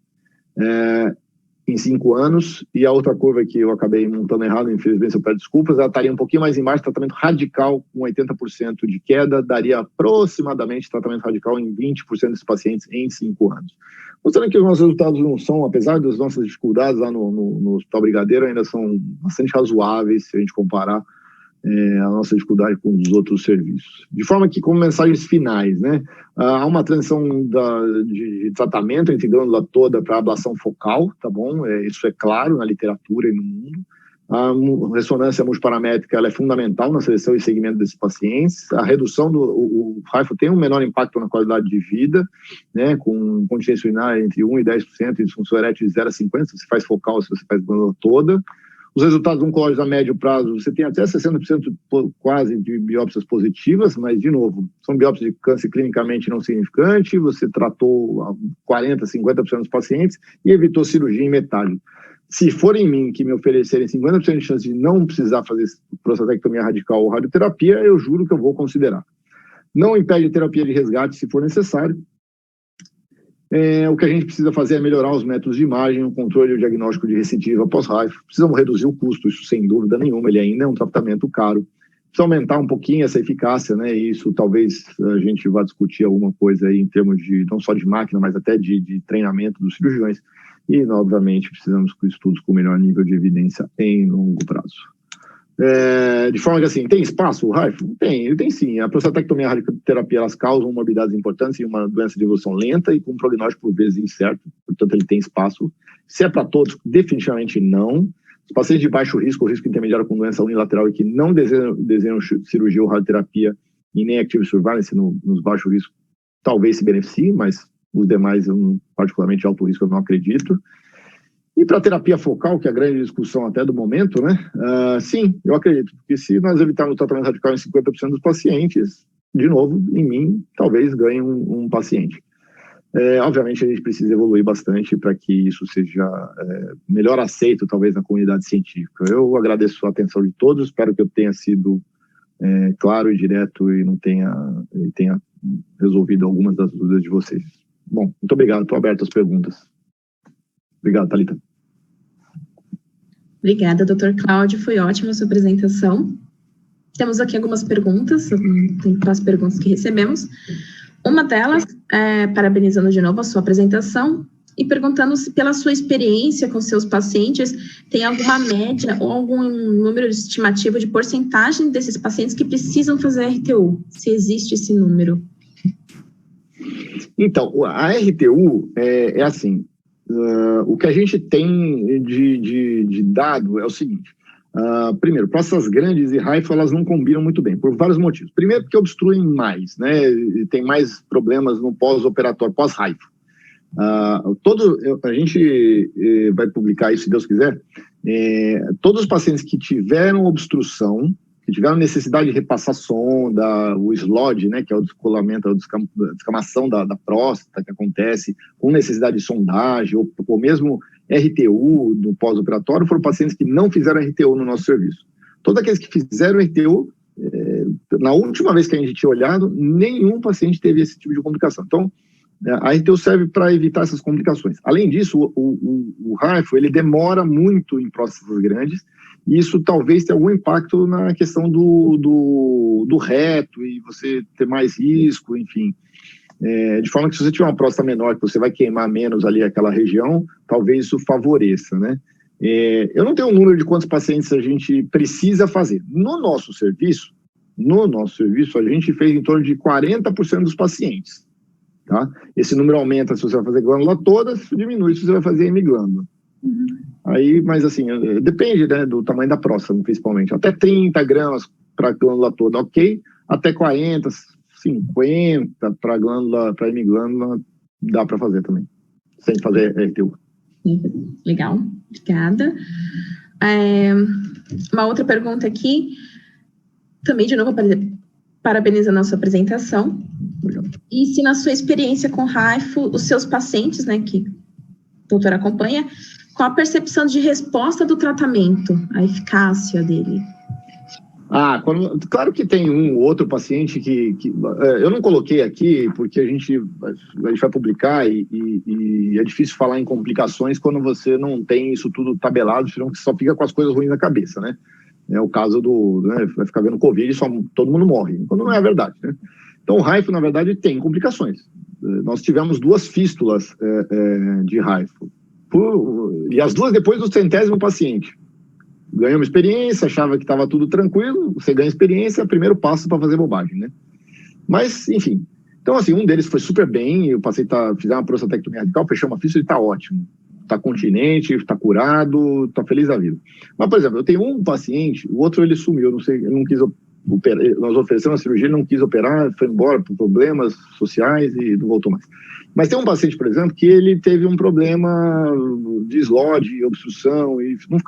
em 5 anos, e a outra curva que eu acabei montando errado, infelizmente eu peço desculpas, ela estaria um pouquinho mais embaixo, tratamento radical com 80% de queda, daria aproximadamente tratamento radical em 20% dos pacientes em 5 anos. Mostrando que os nossos resultados não são, apesar das nossas dificuldades lá no Hospital Brigadeiro, ainda são bastante razoáveis se a gente comparar a nossa dificuldade com os outros serviços. De forma que, como mensagens finais, né, há uma transição de tratamento entre glândula toda para ablação focal, tá bom? Isso é claro na literatura e no mundo. A ressonância multiparamétrica ela é fundamental na seleção e segmento desses pacientes. A redução o RAIFO tem um menor impacto na qualidade de vida, né, com continência urinária entre 1% e 10%, e disfunção erétil de 0 a 50%, se você faz focal, se você faz glândula toda. Os resultados oncológicos a médio prazo, você tem até 60% quase de biópsias positivas, mas, de novo, são biópsias de câncer clinicamente não significante, você tratou 40%, 50% dos pacientes e evitou cirurgia em metade. Se for em mim que me oferecerem 50% de chance de não precisar fazer prostatectomia radical ou radioterapia, eu juro que eu vou considerar. Não impede terapia de resgate se for necessário. O que a gente precisa fazer é melhorar os métodos de imagem, o controle e o diagnóstico de recidiva pós-RAIFO. Precisamos reduzir o custo, isso sem dúvida nenhuma, ele ainda é um tratamento caro. Precisa aumentar um pouquinho essa eficácia, né? E isso talvez a gente vá discutir alguma coisa aí em termos de, não só de máquina, mas até de treinamento dos cirurgiões. E, obviamente, precisamos de estudos com melhor nível de evidência em longo prazo. De forma que, assim, tem espaço o RAIFO? Ele tem sim. A prostatectomia e a radioterapia, elas causam morbidades importantes e uma doença de evolução lenta e com um prognóstico, por vezes, incerto. Portanto, ele tem espaço. Se é para todos, definitivamente não. Os pacientes de baixo risco ou risco intermediário com doença unilateral e que não desejam cirurgia ou radioterapia e nem active surveillance nos baixos riscos, talvez se beneficie, mas os demais, particularmente de alto risco, eu não acredito. E para a terapia focal, que é a grande discussão até do momento, né? Sim, eu acredito, porque se nós evitarmos o tratamento radical em 50% dos pacientes, de novo, em mim, talvez ganhe um paciente. Obviamente, a gente precisa evoluir bastante para que isso seja melhor aceito, talvez, na comunidade científica. Eu agradeço a atenção de todos, espero que eu tenha sido claro e direto e tenha resolvido algumas das dúvidas de vocês. Bom, muito obrigado, estou aberto às perguntas. Obrigado, Thalita. Obrigada, Dr. Cláudio, foi ótima a sua apresentação. Temos aqui algumas perguntas, tem as perguntas que recebemos. Uma delas, parabenizando de novo a sua apresentação e perguntando se pela sua experiência com seus pacientes, tem alguma média ou algum número estimativo de porcentagem desses pacientes que precisam fazer RTU, se existe esse número. Então, a RTU é assim, o que a gente tem de dado é o seguinte, primeiro, próstatas grandes e HIFU, elas não combinam muito bem, por vários motivos. Primeiro, porque obstruem mais, né? E tem mais problemas no pós-operatório, pós-HIFU. A gente vai publicar isso, se Deus quiser. Todos os pacientes que tiveram obstrução, que tiveram necessidade de repassar sonda, o SLOD, né, que é o descolamento, a descamação da próstata que acontece, com necessidade de sondagem, ou mesmo RTU no pós-operatório, foram pacientes que não fizeram RTU no nosso serviço. Todos aqueles que fizeram RTU, na última vez que a gente tinha olhado, nenhum paciente teve esse tipo de complicação. Então, a RTU serve para evitar essas complicações. Além disso, o HIFU, ele demora muito em próstatas grandes, e isso talvez tenha algum impacto na questão do reto, e você ter mais risco, enfim. De forma que se você tiver uma próstata menor, que você vai queimar menos ali aquela região, talvez isso favoreça, né? Eu não tenho um número de quantos pacientes a gente precisa fazer. No nosso serviço, a gente fez em torno de 40% dos pacientes. Tá? Esse número aumenta se você vai fazer glândula toda, diminui se você vai fazer hemiglândula. Aí, mas assim, depende, né, do tamanho da próstata, principalmente. Até 30 gramas para glândula toda, ok. Até 40, 50 para hemiglândula, dá para fazer também, sem fazer RTU. Legal, obrigada. Uma outra pergunta aqui, também de novo, parabenizando a nossa apresentação. Obrigado. E se na sua experiência com HIFU, os seus pacientes, né, que o doutor acompanha, qual a percepção de resposta do tratamento, a eficácia dele? Claro que tem um ou outro paciente que eu não coloquei aqui, porque a gente vai publicar e é difícil falar em complicações quando você não tem isso tudo tabelado, senão você só fica com as coisas ruins na cabeça, né? É o caso né, vai ficar vendo Covid e todo mundo morre, quando não é a verdade, né? Então, o HIFU, na verdade, tem complicações. Nós tivemos 2 fístulas de HIFU, e as 2 depois do 100º paciente. Ganhamos experiência, achava que estava tudo tranquilo, você ganha experiência, é o primeiro passo para fazer bobagem, né? Mas, enfim. Então, assim, um deles foi super bem, o paciente fizer uma prostatectomia radical, fechou uma fístula e está ótimo. Está continente, está curado, está feliz da vida. Mas, por exemplo, eu tenho um paciente, o outro ele sumiu, não sei, ele não quis operar, nós oferecemos a cirurgia, ele não quis operar, foi embora por problemas sociais e não voltou mais. Mas tem um paciente, por exemplo, que ele teve um problema de SLOD, obstrução, e não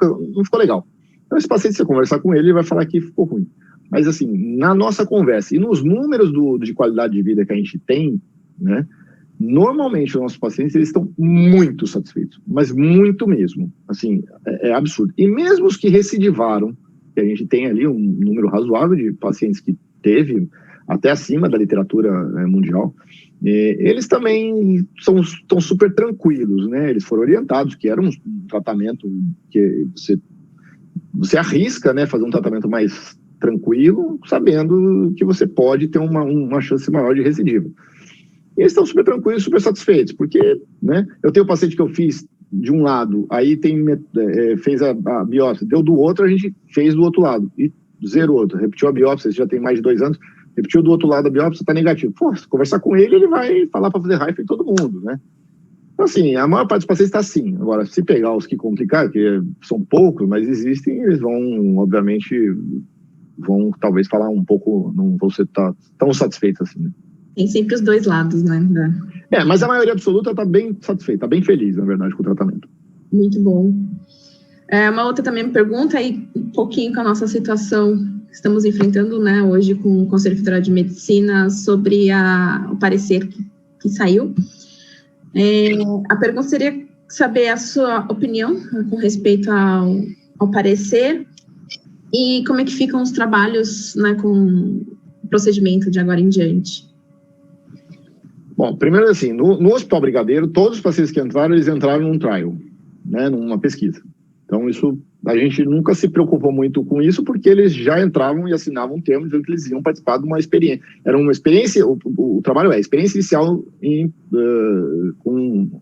ficou legal. Então, esse paciente, se você conversar com ele, ele vai falar que ficou ruim. Mas, assim, na nossa conversa e nos números de qualidade de vida que a gente tem, né, normalmente os nossos pacientes, eles estão muito satisfeitos, mas muito mesmo. Assim, é absurdo. E mesmo os que recidivaram, que a gente tem ali um número razoável de pacientes que teve, até acima da literatura mundial, eles também estão super tranquilos, né? Eles foram orientados que era um tratamento que você arrisca, né, fazer um tratamento mais tranquilo, sabendo que você pode ter uma chance maior de recidiva. E eles estão super tranquilos, super satisfeitos, porque, né, eu tenho um paciente que eu fiz de um lado, aí fez a biópsia, deu do outro, a gente fez do outro lado, e zerou outro, repetiu a biópsia, já tem mais de 2 anos, repetiu do outro lado a biópsia, está negativo. Pô, se conversar com ele, ele vai falar para fazer HIFU em todo mundo, né? Então, assim, a maior parte dos pacientes está assim. Agora, se pegar os que complicaram, que são poucos, mas existem, eles vão, obviamente, talvez falar um pouco, não vão ser tão satisfeitos assim, né? Tem sempre os dois lados, né? Mas a maioria absoluta está bem satisfeita, está bem feliz, na verdade, com o tratamento. Muito bom. Uma outra também me pergunta aí, um pouquinho com a nossa situação que estamos enfrentando, né, hoje com o Conselho Federal de Medicina, sobre o parecer que saiu. A pergunta seria saber a sua opinião com respeito ao parecer e como é que ficam os trabalhos, né, com o procedimento de agora em diante. Bom, primeiro assim, no Hospital Brigadeiro, todos os pacientes que entraram, eles entraram num trial, né, numa pesquisa. Então, isso, a gente nunca se preocupou muito com isso, porque eles já entravam e assinavam um termo dizendo que eles iam participar de uma experiência. Era uma experiência, o trabalho experiência inicial com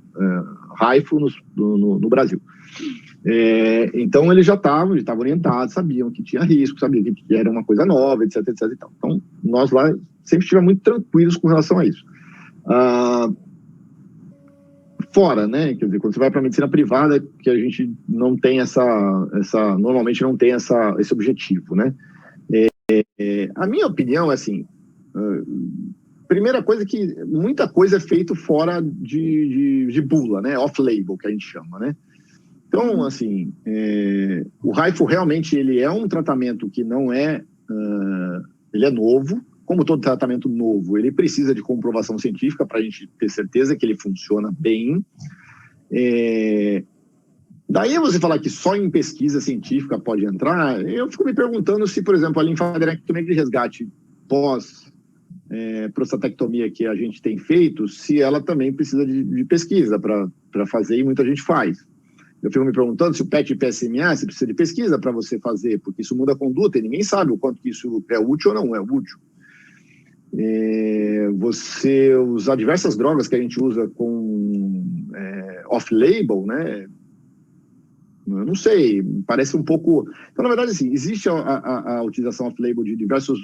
HIFU no Brasil. Então, eles já estavam orientados, sabiam que tinha risco, sabiam que era uma coisa nova, etc, etc e tal. Então, nós lá sempre estivemos muito tranquilos com relação a isso. Fora, né? Quer dizer, quando você vai para a medicina privada, que a gente não tem normalmente não tem esse objetivo, né? A minha opinião é assim, primeira coisa é que muita coisa é feita fora de bula, né? Off-label, que a gente chama, né? Então, assim, o HIFU realmente ele é um tratamento que não ele é novo. Como todo tratamento novo, ele precisa de comprovação científica para a gente ter certeza que ele funciona bem. Daí você falar que só em pesquisa científica pode entrar, eu fico me perguntando se, por exemplo, a linfadenectomia de resgate pós-prostatectomia que a gente tem feito, se ela também precisa de pesquisa para fazer, e muita gente faz. Eu fico me perguntando se o PET e PSMA se precisa de pesquisa para você fazer, porque isso muda a conduta e ninguém sabe o quanto que isso é útil ou não é útil. Você usar diversas drogas que a gente usa com off-label, né? Eu não sei, parece um pouco... Então, na verdade, assim, existe a utilização off-label de diversos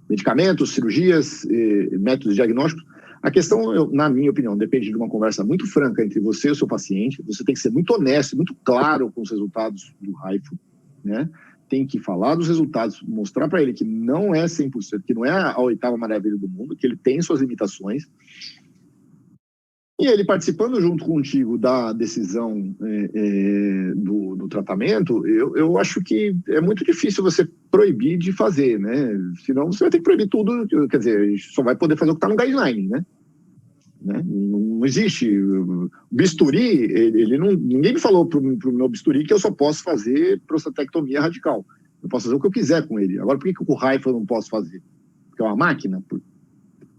medicamentos, cirurgias, métodos diagnósticos. A questão, na minha opinião, depende de uma conversa muito franca entre você e o seu paciente. Você tem que ser muito honesto, muito claro com os resultados do HIFU, né? Tem que falar dos resultados, mostrar para ele que não é 100%, que não é a oitava maravilha do mundo, que ele tem suas limitações. E ele participando junto contigo da decisão do tratamento, eu acho que é muito difícil você proibir de fazer, né? Senão você vai ter que proibir tudo, quer dizer, só vai poder fazer o que está no guideline, né? Não existe. O bisturi, ninguém me falou para o meu bisturi que eu só posso fazer prostatectomia radical. Eu posso fazer o que eu quiser com ele. Agora, por que o HIFU eu não posso fazer? Porque é uma máquina?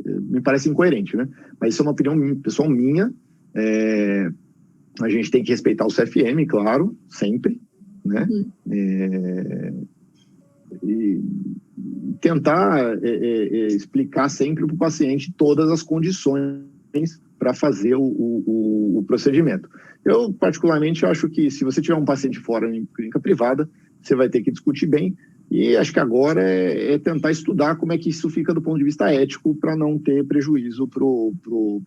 Me parece incoerente, né? Mas isso é uma opinião pessoal minha. A gente tem que respeitar o CFM, claro, sempre, né? E tentar explicar sempre para o paciente todas as condições para fazer o procedimento. Eu, particularmente, acho que se você tiver um paciente fora em clínica privada, você vai ter que discutir bem, e acho que agora é tentar estudar como é que isso fica do ponto de vista ético para não ter prejuízo pro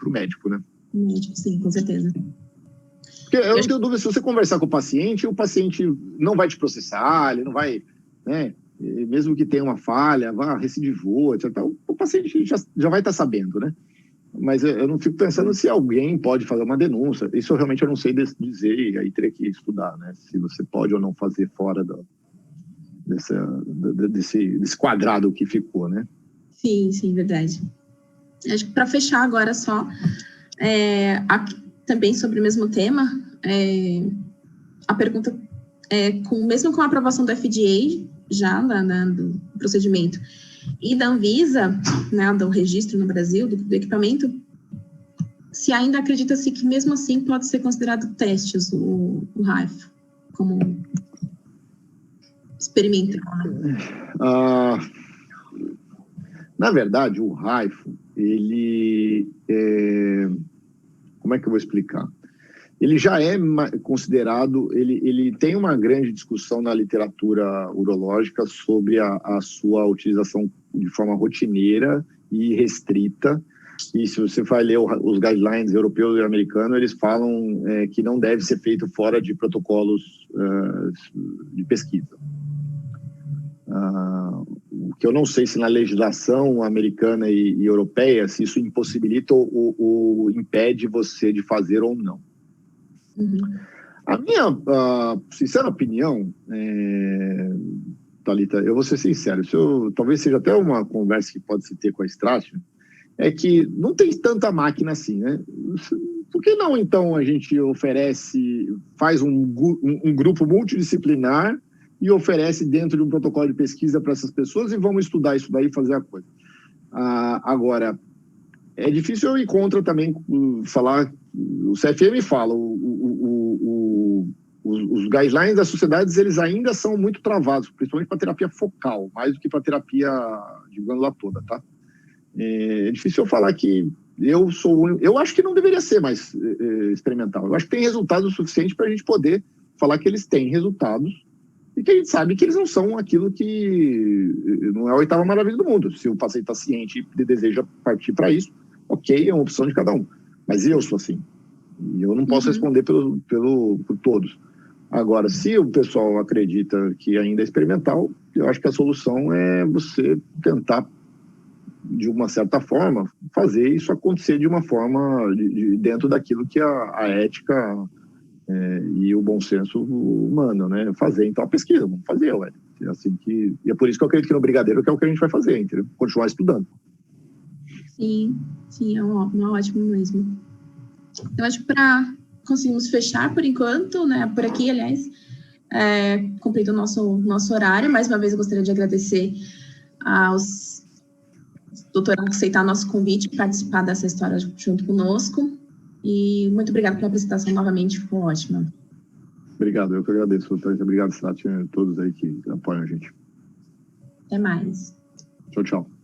médico, né? Médico, sim, com certeza. Porque eu não tenho dúvida, se você conversar com o paciente não vai te processar, ele não vai, né? Mesmo que tenha uma falha, recidivou, etc. O paciente já vai estar sabendo, né? Mas eu não fico pensando se alguém pode fazer uma denúncia. Isso realmente eu não sei dizer, e aí teria que estudar, né? Se você pode ou não fazer fora desse quadrado que ficou, né? Sim, sim, verdade. Acho que para fechar agora só, também sobre o mesmo tema, a pergunta mesmo com a aprovação do FDA, já do procedimento, e da Anvisa, né, do registro no Brasil, do equipamento, se ainda acredita-se que mesmo assim pode ser considerado testes o HIFU, como experimental, né? Na verdade, o HIFU, ele como é que eu vou explicar? Ele já é considerado, ele tem uma grande discussão na literatura urológica sobre a sua utilização de forma rotineira e restrita. E se você vai ler os guidelines europeus e americanos, eles falam que não deve ser feito fora de protocolos de pesquisa. O que eu não sei se na legislação americana e europeia, se isso impossibilita ou impede você de fazer ou não. Uhum. A minha sincera opinião, Thalita, eu vou ser sincero, talvez seja até uma conversa que pode se ter com a Stratio, é que não tem tanta máquina assim, né? Por que não, então, a gente faz um grupo multidisciplinar e oferece dentro de um protocolo de pesquisa para essas pessoas e vamos estudar isso daí e fazer a coisa. Agora, é difícil eu ir contra também falar, o CFM fala, os guidelines das sociedades, eles ainda são muito travados, principalmente para terapia focal, mais do que para terapia de glândula toda, tá? É difícil eu falar que eu acho que não deveria ser mais experimental. Eu acho que tem resultado suficiente para a gente poder falar que eles têm resultados e que a gente sabe que eles não são aquilo que não é a oitava maravilha do mundo. Se o paciente está ciente e deseja partir para isso, ok, é uma opção de cada um. Mas eu sou assim. E eu não posso responder por todos. Agora, se o pessoal acredita que ainda é experimental, eu acho que a solução é você tentar, de uma certa forma, fazer isso acontecer de uma forma dentro daquilo que a ética e o bom senso humano, né? Fazer, então, a pesquisa, vamos fazer, ué. E é por isso que eu acredito que no Brigadeiro que é o que a gente vai fazer, entendeu? Continuar estudando. Sim, é uma ótimo mesmo. Eu acho que conseguimos fechar por enquanto, né? Por aqui, aliás, cumprido o nosso horário. Mais uma vez, eu gostaria de agradecer aos doutorandos que aceitaram nosso convite e participar dessa história junto conosco. E muito obrigada pela apresentação novamente, ficou ótima. Obrigado, eu que agradeço. Obrigado, Stratio, a todos aí que apoiam a gente. Até mais. Tchau, tchau.